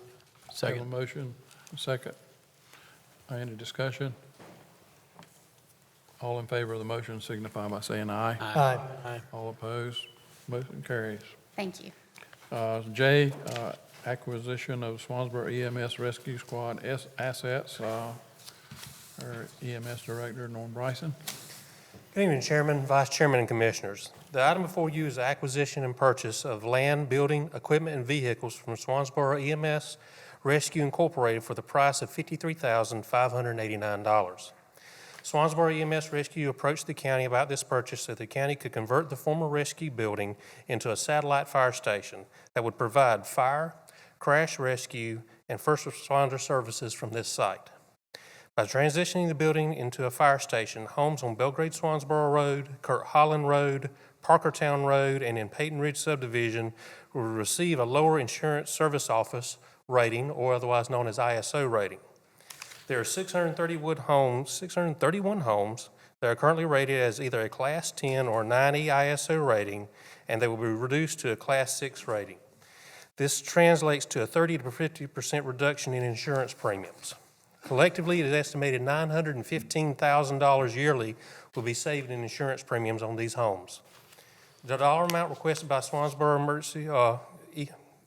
Second. Have a motion, a second. Any discussion? All in favor of the motion signify by saying aye. Aye. All opposed, motion carries. Thank you. J, acquisition of Swansboro EMS Rescue Squad assets. Our EMS Director, Norm Bryson. Good evening, Chairman, Vice Chairman, and Commissioners. The item before you is the acquisition and purchase of land, building, equipment, and vehicles from Swansboro EMS Rescue Incorporated for the price of $53,589. Swansboro EMS Rescue approached the county about this purchase so the county could convert the former rescue building into a satellite fire station that would provide fire, crash rescue, and first responder services from this site. By transitioning the building into a fire station, homes on Belgrade-Swansboro Road, Kurt Holland Road, Parkertown Road, and in Peyton Ridge subdivision will receive a lower insurance service office rating, or otherwise known as ISO rating. There are 631 homes that are currently rated as either a Class 10 or 9E ISO rating, and they will be reduced to a Class 6 rating. This translates to a 30 to 50% reduction in insurance premiums. Collectively, it is estimated $915,000 yearly will be saved in insurance premiums on these homes. The dollar amount requested by Swansboro Emergency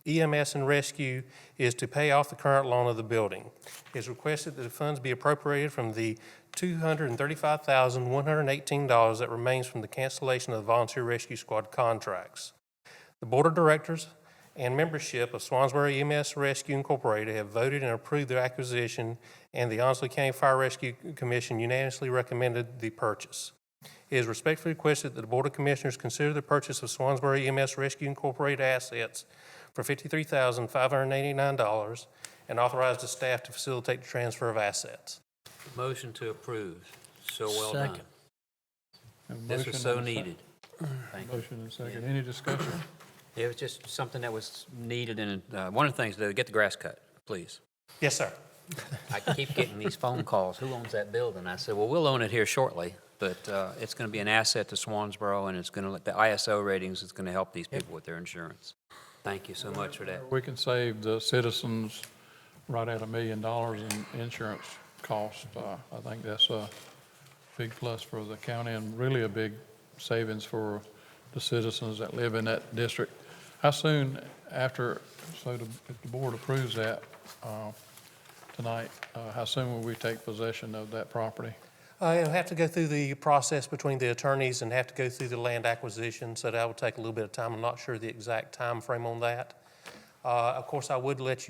EMS and Rescue is to pay off the current loan of the building. It is requested that the funds be appropriated from the $235,118 that remains from the cancellation of the Volunteer Rescue Squad contracts. The Board of Directors and membership of Swansboro EMS Rescue Incorporated have voted and approved the acquisition, and the Onslow County Fire Rescue Commission unanimously recommended the purchase. It is respectfully requested that the Board of Commissioners consider the purchase of Swansboro EMS Rescue Incorporated assets for $53,589 and authorize the staff to facilitate the transfer of assets. Motion to approve. So well done. Second. This was so needed. Thank you. Motion and second. Any discussion? It was just something that was needed, and one of the things, to get the grass cut, please. Yes, sir. I keep getting these phone calls, who owns that building? I said, well, we'll own it here shortly, but it's going to be an asset to Swansboro, and it's going to, the ISO ratings is going to help these people with their insurance. Thank you so much for that. We can save the citizens right at $1 million in insurance cost. I think that's a big plus for the county and really a big savings for the citizens that live in that district. How soon after, if the board approves that tonight, how soon will we take possession of that property? It'll have to go through the process between the attorneys and have to go through the land acquisition, so that will take a little bit of time. I'm not sure the exact time frame on that. Of course, I would let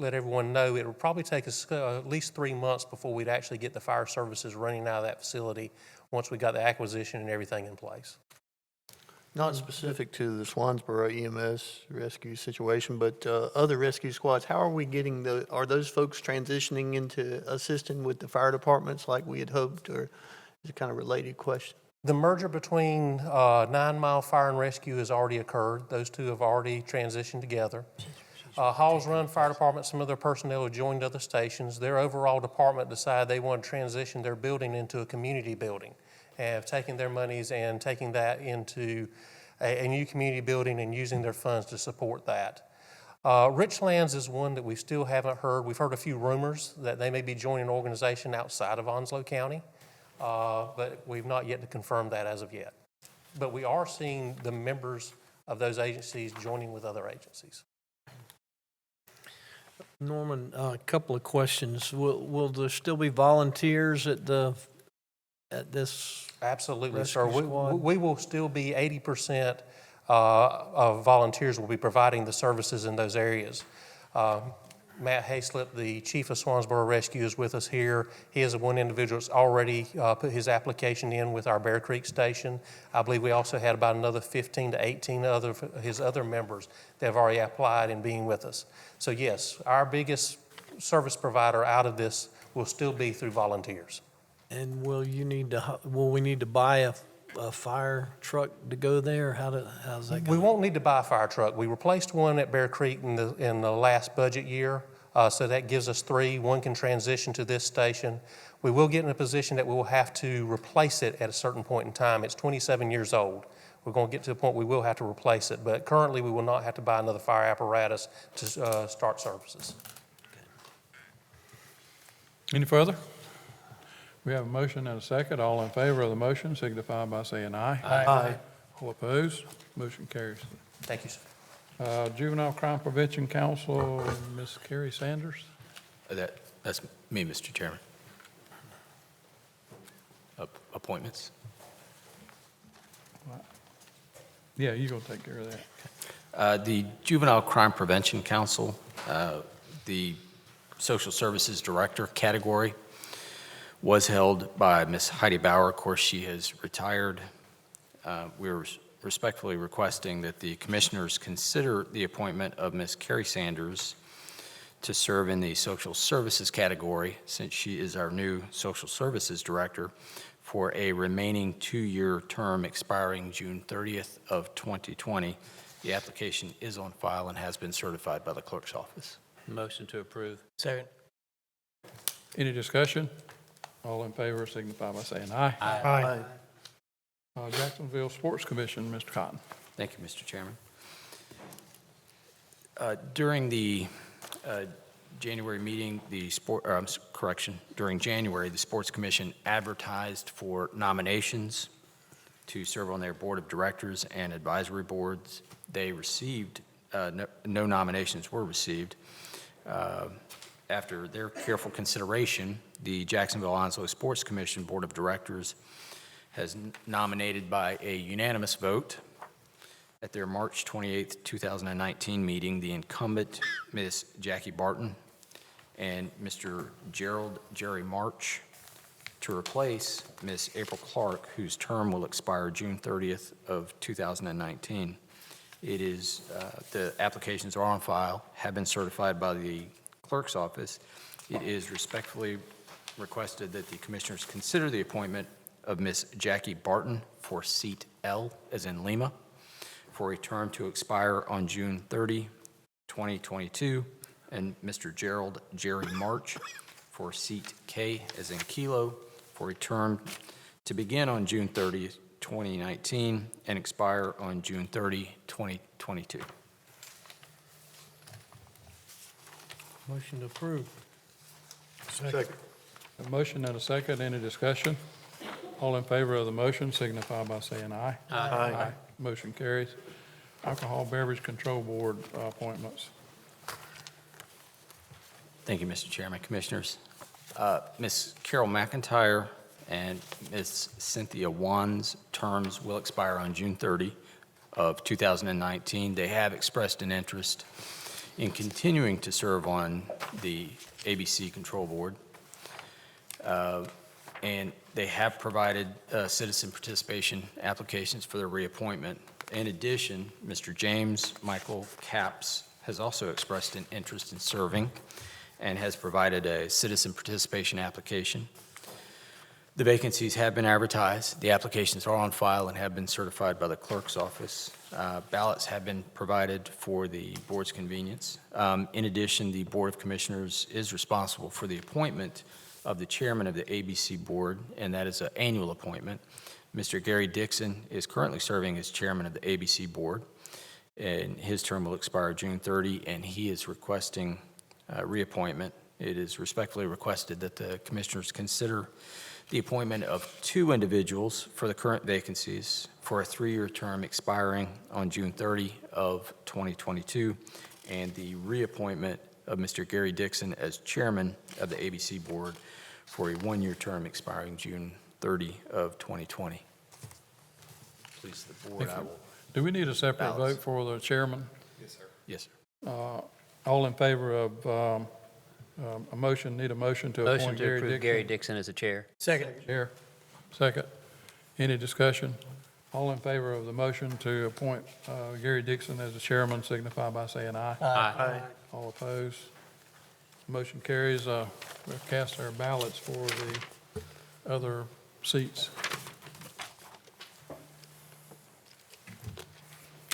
everyone know it will probably take us at least 3 months before we'd actually get the fire services running out of that facility once we got the acquisition and everything in place. Not specific to the Swansboro EMS rescue situation, but other rescue squads, how are we getting are those folks transitioning into assisting with the fire departments like we had hoped, or is it kind of a related question? The merger between 9 Mile Fire and Rescue has already occurred. Those two have already transitioned together. Halls Run Fire Department, some of their personnel have joined other stations. Their overall department decided they want to transition their building into a community building, and have taken their monies and taking that into a new community building and using their funds to support that. Richlands is one that we still haven't heard. We've heard a few rumors that they may be joining an organization outside of Onslow County, but we've not yet to confirm that as of yet. But we are seeing the members of those agencies joining with other agencies. Norman, a couple of questions. Will there still be volunteers at this? Absolutely, sir. rescue squad? We will still be 80% of volunteers will be providing the services in those areas. Matt Hayslip, the chief of Swansboro Rescue, is with us here. He is the one individual that's already put his application in with our Bear Creek station. I believe we also had about another 15 to 18 his other members that have already applied and being with us. So yes, our biggest service provider out of this will still be through volunteers. And will we need to buy a fire truck to go there? How's that We going? won't need to buy a fire truck. We replaced one at Bear Creek in the last budget year, so that gives us 3. One can transition to this station. We will get in a position that we will have to replace it at a certain point in time. It's 27 years old. We're going to get to the point we will have to replace it, but currently we will not have to buy another fire apparatus to start services. Any further? We have a motion and a second. All in favor of the motion signify by saying aye. Aye. All opposed? Motion carries. Thank you, sir. Juvenile Crime Prevention Council, Ms. Carrie Sanders. That's me, Mr. Chairman. Appointments. Yeah, you're going to take care of that. The Juvenile Crime Prevention Council, the Social Services Director category was held by Ms. Heidi Bauer. Of course, she has retired. We're respectfully requesting that the commissioners consider the appointment of Ms. Carrie Sanders to serve in the Social Services category, since she is our new Social Services Director, for a remaining 2-year term expiring June 30th of 2020. The application is on file and has been certified by the clerk's office. Motion to approve. Second. Any discussion? All in favor signify by saying aye. Aye. Jacksonville Sports Commission, Mr. Cotton. Thank you, Mr. Chairman. During the January meeting, during January, the Sports Commission advertised for nominations to serve on their board of directors and advisory boards. They received, no nominations were received. After their careful consideration, the Jacksonville Onslow Sports Commission Board of Directors has nominated by a unanimous vote at their March 28th, 2019 meeting, the incumbent, Ms. Jackie Barton, and Mr. Jerry March, to replace Ms. April Clark, whose term will expire June 30th of 2019. It is, the applications are on file, have been certified by the clerk's office. It is respectfully requested that the commissioners consider the appointment of Ms. Jackie Barton for seat L, as in Lima, for a term to expire on June 30, 2022, and Mr. Jerry March for seat K, as in Kilo, for a term to begin on June 30, 2019, and expire on June 30, 2022. Motion to approve. Second. A motion and a second. Any discussion? All in favor of the motion signify by saying aye. Aye. Motion carries. Alcohol Beverage Control Board appointments. Thank you, Mr. Chairman. Commissioners, Ms. Carol McIntyre and Ms. Cynthia Wan's terms will expire on June 30 of 2019. They have expressed an interest in continuing to serve on the ABC Control Board, and they have provided citizen participation applications for their reappointment, In addition, Mr. James Michael Capps has also expressed an interest in serving and has provided a citizen participation application. The vacancies have been advertised. The applications are on file and have been certified by the clerk's office. Ballots have been provided for the board's convenience. In addition, the Board of Commissioners is responsible for the appointment of the chairman of the ABC Board, and that is an annual appointment. Mr. Gary Dixon is currently serving as chairman of the ABC Board, and his term will expire June 30, and he is requesting reappointment. It is respectfully requested that the commissioners consider the appointment of 2 individuals for the current vacancies for a 3-year term expiring on June 30 of 2022, and the reappointment of Mr. Gary Dixon as chairman of the ABC Board for a 1-year term expiring June 30 of 2020. Please, the board, I will. Do we need a separate Ballots. vote for the chairman? Yes, sir. All in favor of a motion, need a motion to Motion appoint to Gary approve Dixon? Gary Dixon as a chair. Second. Chair. Second. Any discussion? All in favor of the motion to appoint Gary Dixon as the chairman signify by saying aye. Aye. All opposed? Motion carries. We'll cast our ballots for the other seats.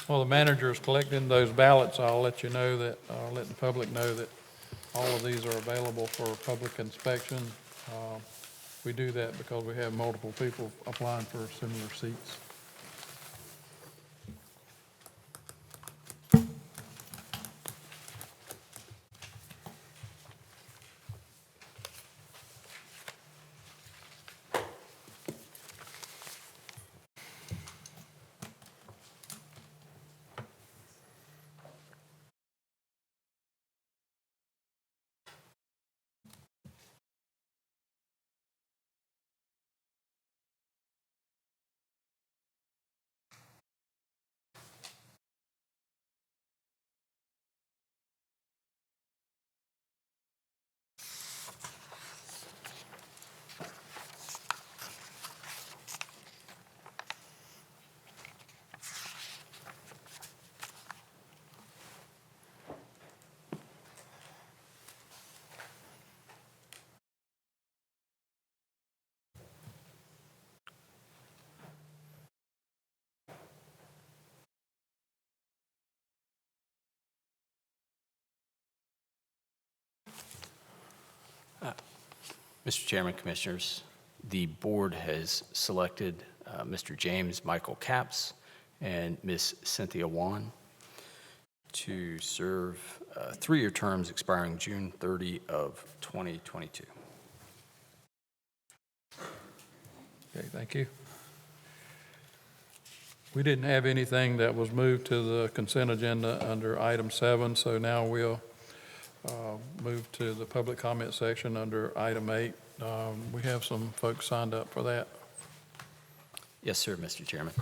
While the manager is collecting those ballots, I'll let you know that, let the public know that all of these are available for public inspection. We do that because we have multiple people applying for similar seats. Mr. Chairman, Commissioners, the board has selected Mr. James Michael Capps and Ms. Cynthia Wan to serve 3-year terms expiring June 30 of 2022. Okay, thank you. We didn't have anything that was moved to the consent agenda under item 7, so now we'll move to the public comment section under item 8. We have some folks signed up for that. Yes, sir, Mr. Chairman.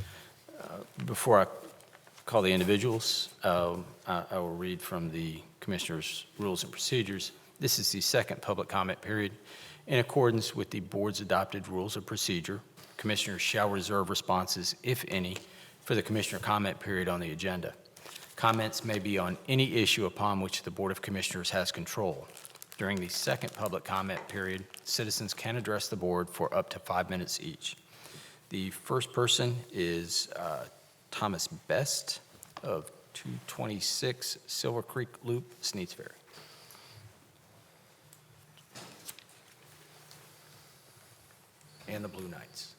Before I call the individuals, I will read from the Commissioner's Rules and Procedures. This is the second public comment period. In accordance with the board's adopted rules of procedure, commissioners shall reserve responses, if any, for the commissioner comment period on the agenda. Comments may be on any issue upon which the Board of Commissioners has control. During the second public comment period, citizens can address the board for up to 5 minutes each. The first person is Thomas Best of 226 Silver Creek Loop, Sneeds Ferry. And the Blue Knights.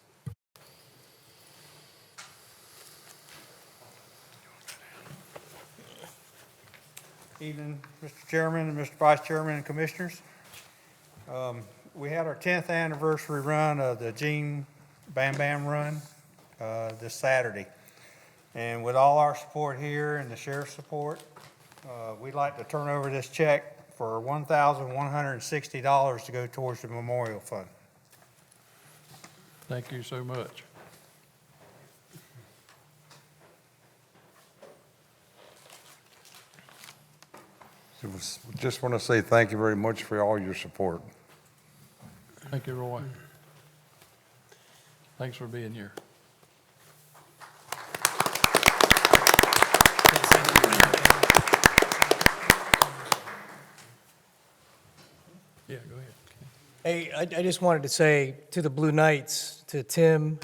Evening, Mr. Chairman and Mr. Vice Chairman and Commissioners. We had our 10th anniversary run of the Gene Bam Bam Run this Saturday. And with all our support here and the sheriff's support, we'd like to turn over this check for $1,160 to go towards the Memorial Fund. Thank you so much. Just want to say thank you very much for all your support. Thank you, Roy. Thanks for being here. Hey, I just wanted to say to the Blue Knights, to Tim,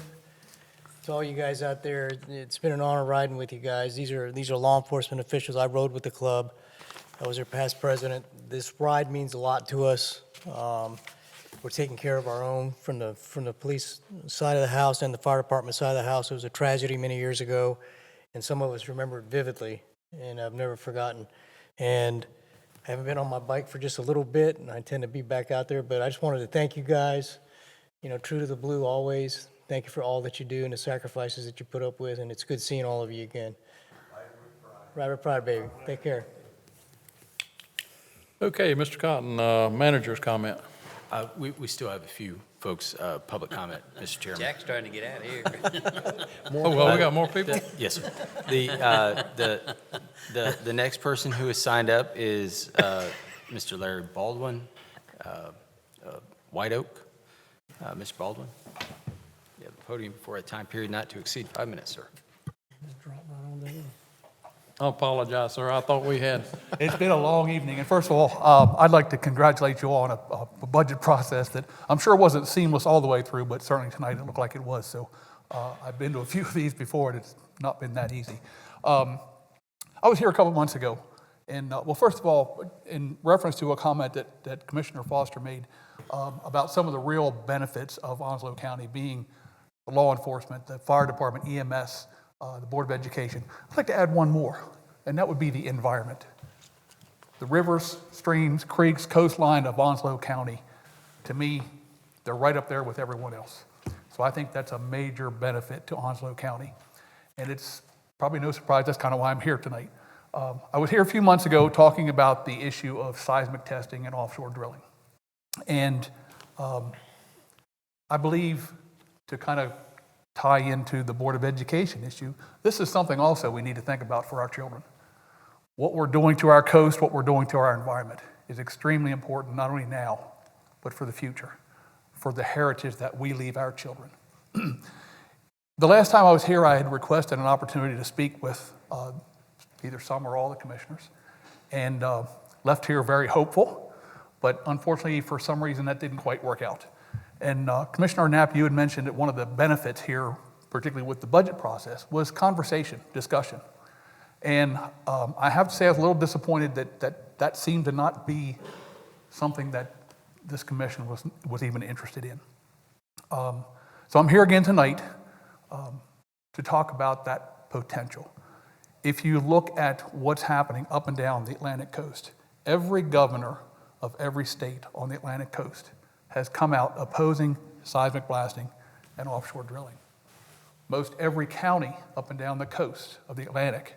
to all you guys out there, it's been an honor riding with you guys. These are law enforcement officials. I rode with the club. I was their past president. This ride means a lot to us. We're taking care of our own from the police side of the house and the fire department side of the house. It was a tragedy many years ago, and some of us remember it vividly, and I've never forgotten. And I haven't been on my bike for just a little bit, and I intend to be back out there, but I just wanted to thank you guys. You know, true to the blue always. Thank you for all that you do and the sacrifices that you put up with, and it's good seeing all of you again. Ride with pride, baby. Take care. Okay, Mr. Cotton, manager's comment. We still have a few folks, public comment, Mr. Chairman. Jack's trying to get out of here. Oh, well, we got more people? Yes, sir. The next person who has signed up is Mr. Larry Baldwin, White Oak. Mr. Baldwin, you have the podium for a time period not to exceed 5 minutes, sir. I apologize, sir. I thought we had. It's been a long evening, and first of all, I'd like to congratulate you all on a budget process that I'm sure wasn't seamless all the way through, but certainly tonight it looked like it was. So I've been to a few of these before, and it's not been that easy. I was here a couple months ago, and well, first of all, in reference to a comment that Commissioner Foster made about some of the real benefits of Onslow County being law enforcement, the fire department, EMS, the Board of Education. I'd like to add one more, and that would be the environment. The rivers, streams, creeks, coastline of Onslow County, to me, they're right up there with everyone else. So I think that's a major benefit to Onslow County. And it's probably no surprise, that's kind of why I'm here tonight. I was here a few months ago talking about the issue of seismic testing and offshore drilling. And I believe to kind of tie into the Board of Education issue, this is something also we need to think about for our children. What we're doing to our coast, what we're doing to our environment is extremely important, not only now, but for the future, for the heritage that we leave our children. The last time I was here, I had requested an opportunity to speak with either some or all the commissioners, and left here very hopeful, but unfortunately, for some reason, that didn't quite work out. And Commissioner Knapp, you had mentioned that one of the benefits here, particularly with the budget process, was conversation, discussion. And I have to say I was a little disappointed that seemed to not be something that this commission was even interested in. So I'm here again tonight to talk about that potential. If you look at what's happening up and down the Atlantic coast, every governor of every state on the Atlantic coast has come out opposing seismic blasting and offshore drilling. Most every county up and down the coast of the Atlantic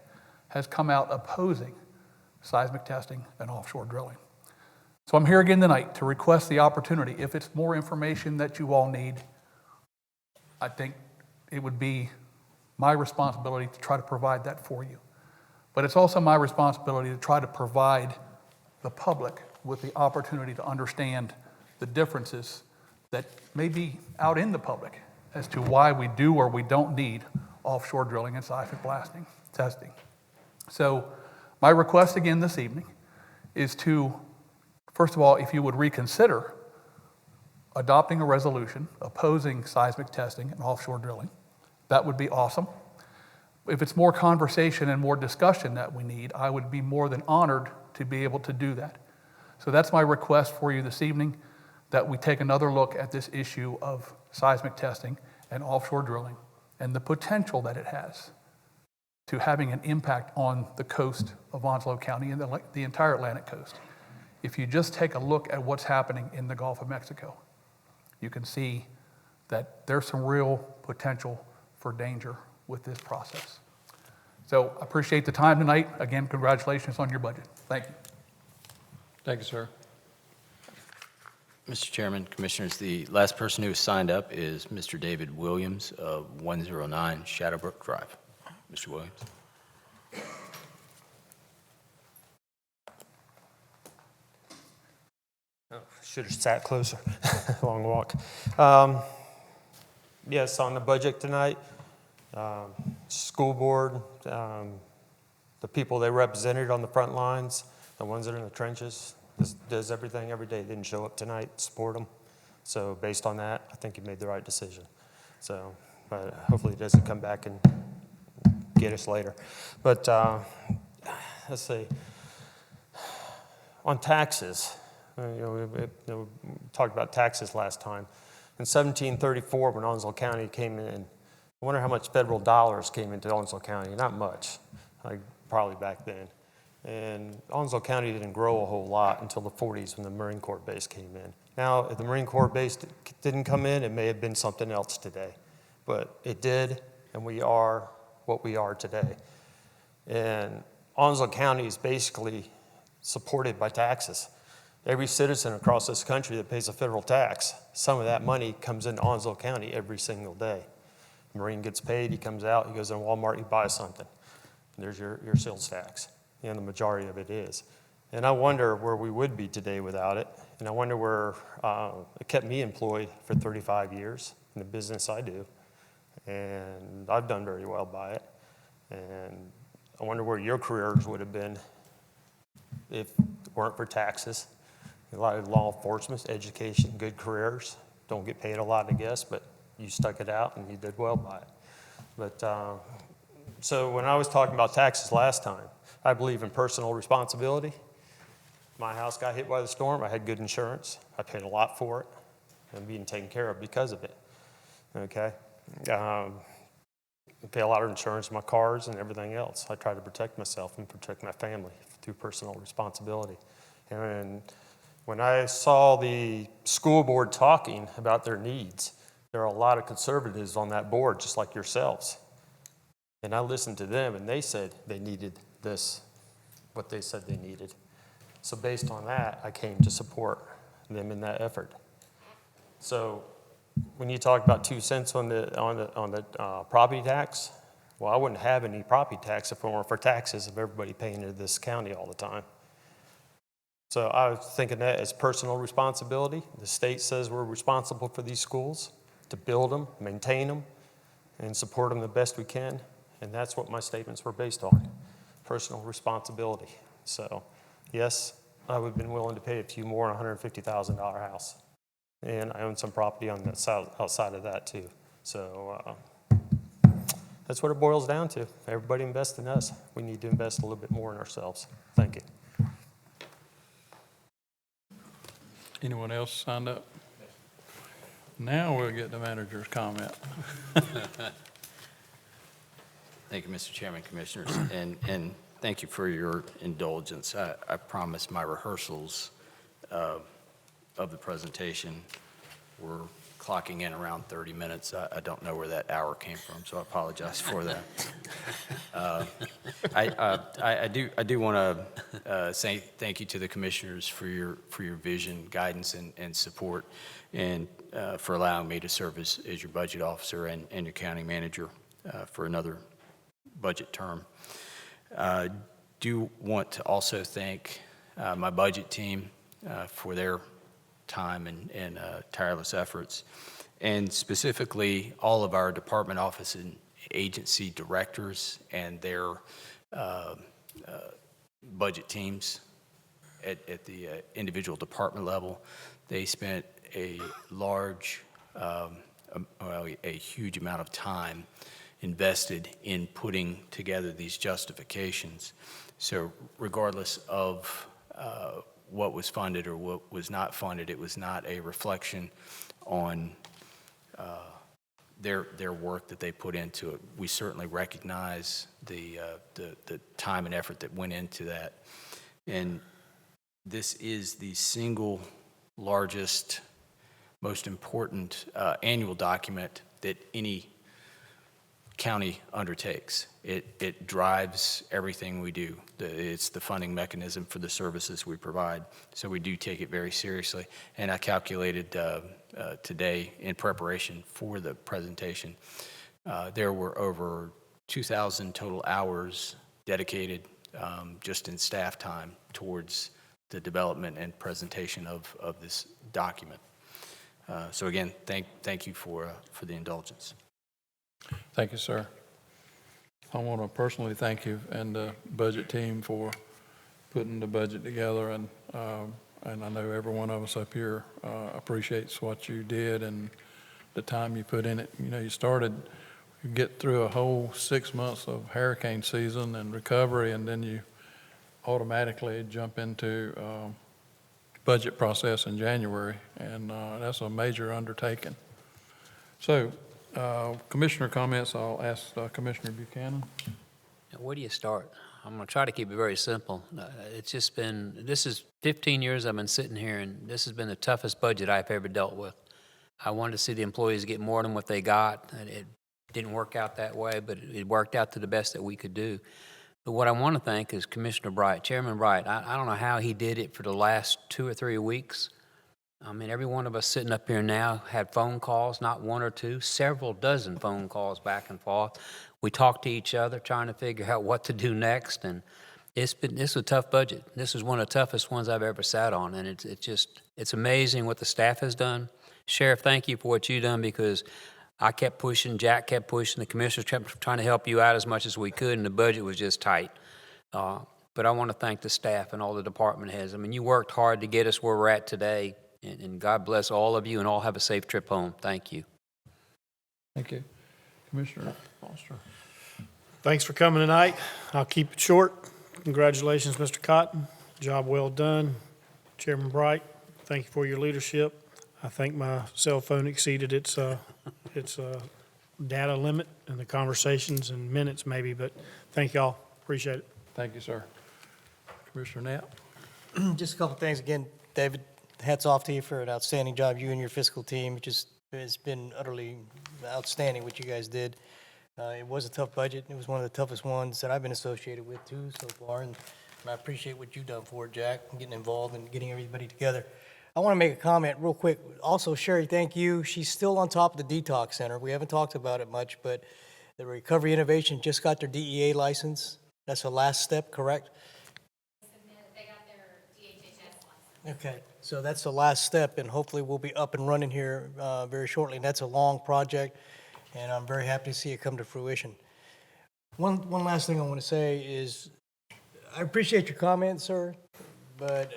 has come out opposing seismic testing and offshore drilling. So I'm here again tonight to request the opportunity. If it's more information that you all need, I think it would be my responsibility to try to provide that for you. But it's also my responsibility to try to provide the public with the opportunity to understand the differences that may be out in the public as to why we do or we don't need offshore drilling and seismic blasting testing. So my request again this evening is to, first of all, if you would reconsider adopting a resolution opposing seismic testing and offshore drilling, that would be awesome. If it's more conversation and more discussion that we need, I would be more than honored to be able to do that. So that's my request for you this evening, that we take another look at this issue of seismic testing and offshore drilling and the potential that it has to having an impact on the coast of Onslow County and the entire Atlantic coast. If you just take a look at what's happening in the Gulf of Mexico, you can see that there's some real potential for danger with this process. So I appreciate the time tonight. Again, congratulations on your budget. Thank you. Thank you, sir. Mr. Chairman, Commissioners, the last person who has signed up is Mr. David Williams of 109 Shadowbrook Drive. Mr. Williams. Oh, should have sat closer. Long walk. Yes, on the budget tonight, school board, the people they represented on the front lines, the ones that are in the trenches, does everything every day. Didn't show up tonight, support them. So based on that, I think you made the right decision. So, but hopefully it doesn't come back and get us later. But let's see. On taxes, we talked about taxes last time. In 1734, when Onslow County came in, I wonder how much federal dollars came into Onslow County. Not much, like probably back then. And Onslow County didn't grow a whole lot until the 40s when the Marine Corps base came in. Now, if the Marine Corps base didn't come in, it may have been something else today. But it did, and we are what we are today. And Onslow County is basically supported by taxes. Every citizen across this country that pays a federal tax, some of that money comes into Onslow County every single day. The Marine gets paid, he comes out, he goes in Walmart, he buys something. And there's your sales tax. And the majority of it is. And I wonder where we would be today without it. And I wonder where it kept me employed for 35 years in the business I do. And I've done very well by it. And I wonder where your careers would have been if it weren't for taxes. A lot of law enforcement, education, good careers. Don't get paid a lot, I guess, but you stuck it out and you did well by it. But so when I was talking about taxes last time, I believe in personal responsibility. My house got hit by the storm. I had good insurance. I paid a lot for it. I'm being taken care of because of it. Okay? I pay a lot of insurance on my cars and everything else. I try to protect myself and protect my family through personal responsibility. And when I saw the school board talking about their needs, there are a lot of conservatives on that board, just like yourselves. And I listened to them, and they said they needed this, what they said they needed. So based on that, I came to support them in that effort. So when you talk about 2 cents on the property tax, well, I wouldn't have any property tax if it weren't for taxes of everybody paying into this county all the time. So I was thinking that as personal responsibility. The state says we're responsible for these schools, to build them, maintain them, and support them the best we can. And that's what my statements were based on, personal responsibility. So, yes, I would have been willing to pay a few more on a $150,000 house. And I own some property on the outside of that too. So that's what it boils down to. Everybody invest in us. We need to invest a little bit more in ourselves. Thank you. Anyone else signed up? Now we'll get the manager's comment. Thank you, Mr. Chairman, Commissioners, and thank you for your indulgence. I promise my rehearsals of the presentation were clocking in around 30 minutes. I don't know where that hour came from, so I apologize for that. I do want to say thank you to the Commissioners for your vision, guidance, and support, and for allowing me to serve as your budget officer and your county manager for another budget term. Do want to also thank my budget team for their time and tireless efforts, and specifically all of our department office and agency directors and their budget teams at the individual department level. They spent a large, a huge amount of time invested in putting together these justifications. So regardless of what was funded or what was not funded, it was not a reflection on their work that they put into it. We certainly recognize the time and effort that went into that. And this is the single largest, most important annual document that any county undertakes. It drives everything we do. It's the funding mechanism for the services we provide. So we do take it very seriously. And I calculated today in preparation for the presentation, there were over 2,000 total hours dedicated just in staff time towards the development and presentation of this document. So again, thank you for the indulgence. Thank you, sir. I want to personally thank you and the budget team for putting the budget together, and and I know every one of us up here appreciates what you did and the time you put in it. You know, you get through a whole 6 months of hurricane season and recovery, and then you automatically jump into budget process in January, and that's a major undertaking. So, Commissioner comments, I'll ask Commissioner Buchanan. Where do you start? I'm going to try to keep it very simple. It's just been, this is 15 years I've been sitting here, and this has been the toughest budget I've ever dealt with. I wanted to see the employees get more than what they got, and it didn't work out that way, but it worked out to the best that we could do. But what I want to thank is Commissioner Bright, Chairman Bright. I don't know how he did it for the last 2 or 3 weeks. I mean, every one of us sitting up here now had phone calls, not one or two, several dozen phone calls back and forth. We talked to each other, trying to figure out what to do next, and this is a tough budget. This is one of the toughest ones I've ever sat on, and it's amazing what the staff has done. Sheriff, thank you for what you've done, because I kept pushing, Jack kept pushing, the commissioners kept trying to help you out as much as we could, and the budget was just tight. But I want to thank the staff and all the department heads. I mean, you worked hard to get us where we're at today, and God bless all of you, and all have a safe trip home. Thank you. Thank you. Commissioner Foster. Thanks for coming tonight. I'll keep it short. Congratulations, Mr. Cotton. Job well done. Chairman Bright, thank you for your leadership. I think my cell phone exceeded its data limit in the conversations and minutes maybe, but thank y'all. Appreciate it. Thank you, sir. Commissioner Knapp. Just a couple of things. Again, David, hats off to you for an outstanding job. You and your fiscal team, it's been utterly outstanding what you guys did. It was a tough budget. It was one of the toughest ones that I've been associated with too so far, and I appreciate what you've done for it, Jack, and getting involved and getting everybody together. I want to make a comment real quick. Also, Sherry, thank you. She's still on top of the detox center. We haven't talked about it much, but the Recovery Innovation just got their DEA license. That's the last step, correct? They got their DHHS license. Okay, so that's the last step, and hopefully we'll be up and running here very shortly. And that's a long project, and I'm very happy to see it come to fruition. One last thing I want to say is I appreciate your comments, sir, but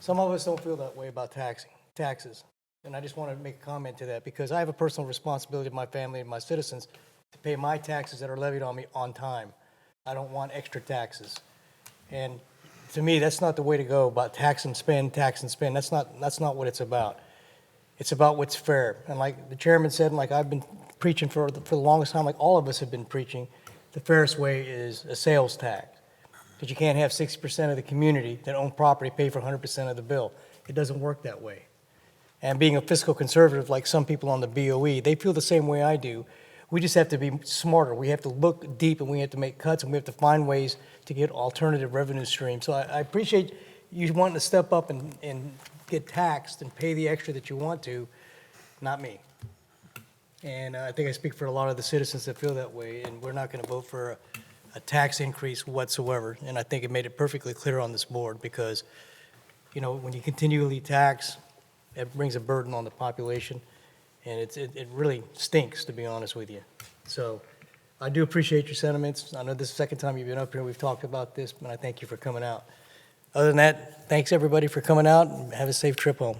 some of us don't feel that way about taxes. And I just want to make a comment to that, because I have a personal responsibility to my family and my citizens to pay my taxes that are levied on me on time. I don't want extra taxes. And to me, that's not the way to go, about tax and spend, tax and spend. That's not what it's about. It's about what's fair. And like the chairman said, and like I've been preaching for the longest time, like all of us have been preaching, the fairest way is a sales tax. Because you can't have 60% of the community that own property pay for 100% of the bill. It doesn't work that way. And being a fiscal conservative, like some people on the BOE, they feel the same way I do. We just have to be smarter. We have to look deep, and we have to make cuts, and we have to find ways to get alternative revenue streams. So I appreciate you wanting to step up and get taxed and pay the extra that you want to, not me. And I think I speak for a lot of the citizens that feel that way, and we're not going to vote for a tax increase whatsoever. And I think it made it perfectly clear on this board, because, you know, when you continually tax, it brings a burden on the population, and it really stinks, to be honest with you. So I do appreciate your sentiments. I know this is the second time you've been up here. We've talked about this, but I thank you for coming out. Other than that, thanks everybody for coming out, and have a safe trip home.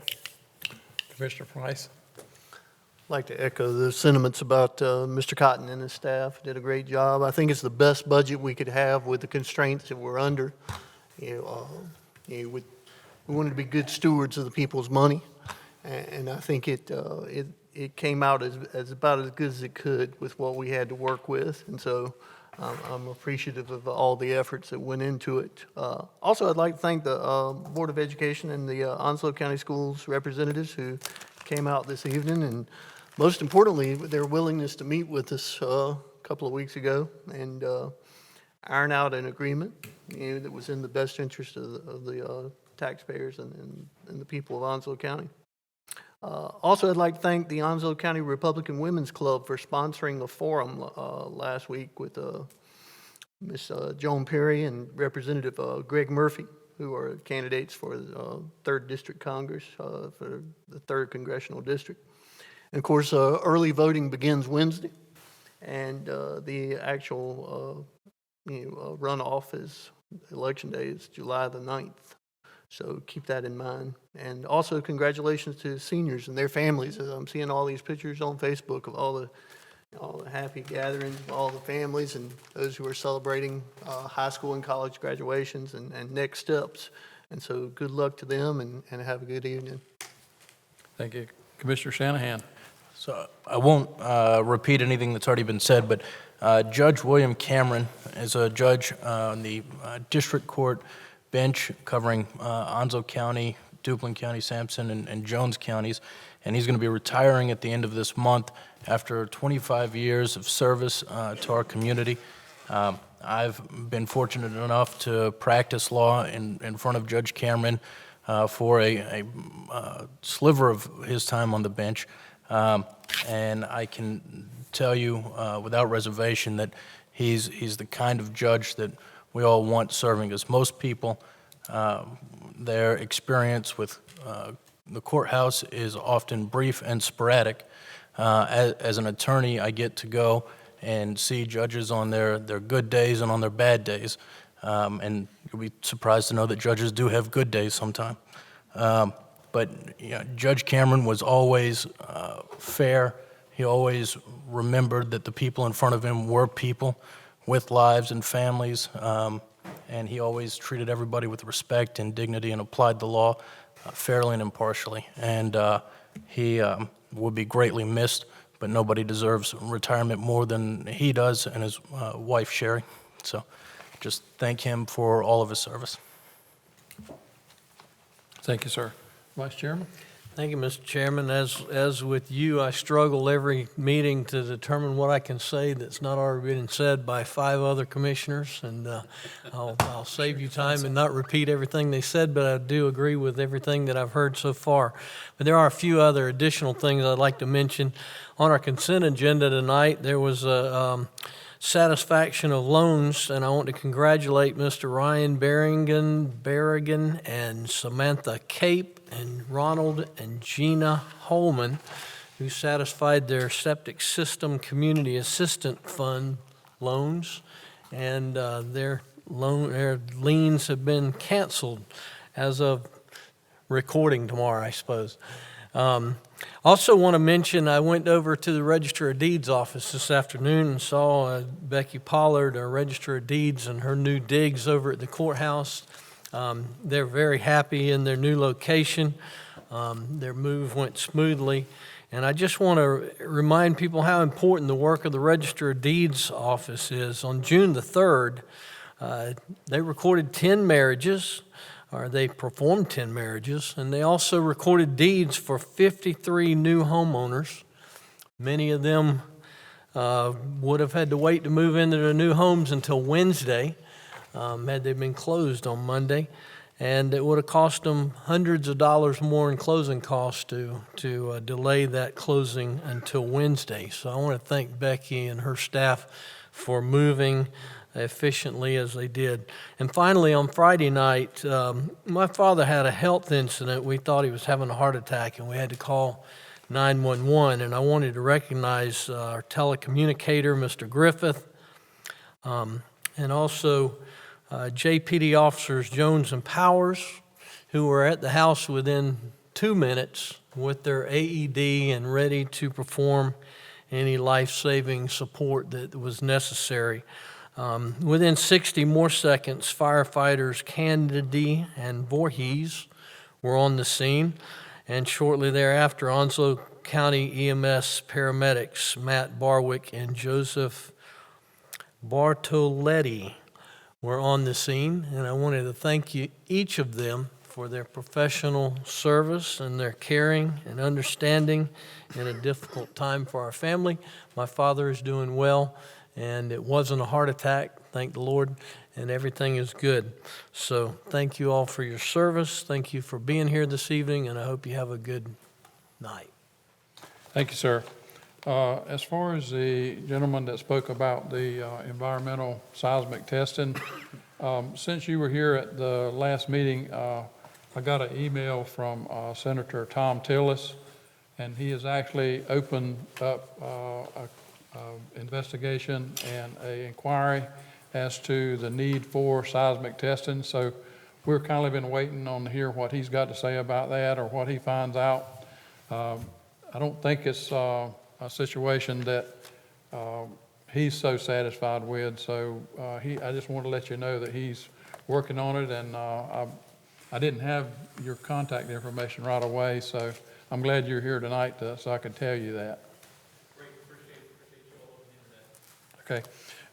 Commissioner Price. I'd like to echo the sentiments about Mr. Cotton and his staff. Did a great job. I think it's the best budget we could have with the constraints that we're under. We wanted to be good stewards of the people's money, and I think it came out as about as good as it could with what we had to work with. And so I'm appreciative of all the efforts that went into it. Also, I'd like to thank the Board of Education and the Onslow County Schools representatives who came out this evening, and most importantly, their willingness to meet with us a couple of weeks ago and iron out an agreement that was in the best interest of the taxpayers and the people of Onslow County. Also, I'd like to thank the Onslow County Republican Women's Club for sponsoring a forum last week with Ms. Joan Perry and Representative Greg Murphy, who are candidates for the 3rd District Congress for the 3rd Congressional District. And of course, early voting begins Wednesday, and the actual runoff is, election day is July the 9th. So keep that in mind. And also congratulations to seniors and their families. As I'm seeing all these pictures on Facebook of all the happy gatherings of all the families and those who are celebrating high school and college graduations and next steps. And so good luck to them and have a good evening. Thank you. Commissioner Shanahan. So I won't repeat anything that's already been said, but Judge William Cameron is a judge on the district court bench covering Onslow County, Duplin County, Sampson, and Jones counties, and he's going to be retiring at the end of this month after 25 years of service to our community. I've been fortunate enough to practice law in front of Judge Cameron for a sliver of his time on the bench, and I can tell you without reservation that he's the kind of judge that we all want serving us. Most people, their experience with the courthouse is often brief and sporadic. As an attorney, I get to go and see judges on their good days and on their bad days. And you'll be surprised to know that judges do have good days sometime. But Judge Cameron was always fair. He always remembered that the people in front of him were people with lives and families, and he always treated everybody with respect and dignity and applied the law fairly and impartially. And he will be greatly missed, but nobody deserves retirement more than he does and his wife, Sherry. So just thank him for all of his service. Thank you, sir. Vice Chairman? Thank you, Mr. Chairman. As with you, I struggle every meeting to determine what I can say that's not already been said by 5 other commissioners, and I'll save you time and not repeat everything they said, but I do agree with everything that I've heard so far. But there are a few other additional things I'd like to mention. On our consent agenda tonight, there was a satisfaction of loans, and I want to congratulate Mr. Ryan Berrigan and Samantha Cape and Ronald and Gina Holman, who satisfied their septic system community assistant fund loans, and their liens have been canceled as of recording tomorrow, I suppose. Also want to mention, I went over to the Register of Deeds office this afternoon and saw Becky Pollard, our Register of Deeds, and her new digs over at the courthouse. They're very happy in their new location. Their move went smoothly. And I just want to remind people how important the work of the Register of Deeds office is. On June the 3rd, they recorded 10 marriages, or they performed 10 marriages, and they also recorded deeds for 53 new homeowners. Many of them would have had to wait to move into their new homes until Wednesday, had they been closed on Monday, and it would have cost them hundreds of dollars more in closing costs to delay that closing until Wednesday. So I want to thank Becky and her staff for moving efficiently as they did. And finally, on Friday night, my father had a health incident. We thought he was having a heart attack, and we had to call 911. And I wanted to recognize our telecommunicator, Mr. Griffith, and also JPD officers Jones and Powers, who were at the house within 2 minutes with their AED and ready to perform any life-saving support that was necessary. Within 60 more seconds, firefighters Candide and Voorhees were on the scene, and shortly thereafter, Onslow County EMS paramedics Matt Barwick and Joseph Bartoletti were on the scene, and I wanted to thank each of them for their professional service and their caring and understanding in a difficult time for our family. My father is doing well, and it wasn't a heart attack, thank the Lord, and everything is good. So thank you all for your service. Thank you for being here this evening, and I hope you have a good night. Thank you, sir. As far as the gentleman that spoke about the environmental seismic testing, since you were here at the last meeting, I got an email from Senator Tom Tillis, and he has actually opened up an investigation and an inquiry as to the need for seismic testing. So we're kind of been waiting on to hear what he's got to say about that or what he finds out. I don't think it's a situation that he's so satisfied with, so I just want to let you know that he's working on it, and I didn't have your contact information right away, so I'm glad you're here tonight so I can tell you that. Okay.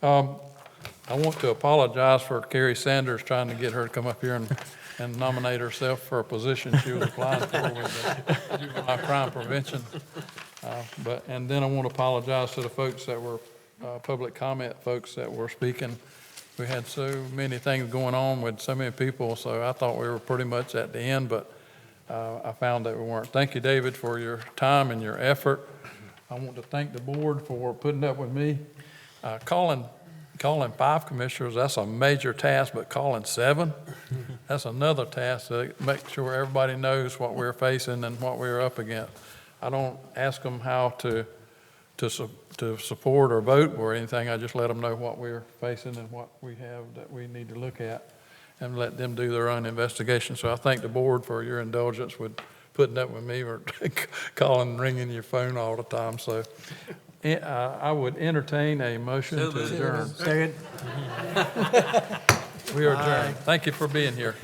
I want to apologize for Carrie Sanders trying to get her to come up here and nominate herself for a position she was applying for with the juvenile crime prevention. And then I want to apologize to the folks that were, public comment folks that were speaking. We had so many things going on with so many people, so I thought we were pretty much at the end, but I found that we weren't. Thank you, David, for your time and your effort. I want to thank the board for putting up with me. Calling 5 commissioners, that's a major task, but calling 7, that's another task to make sure everybody knows what we're facing and what we're up against. I don't ask them how to support or vote or anything. I just let them know what we're facing and what we have that we need to look at and let them do their own investigation. So I thank the board for your indulgence with putting up with me or calling and ringing your phone all the time. So I would entertain a motion to adjourn. Second. We are adjourned. Thank you for being here.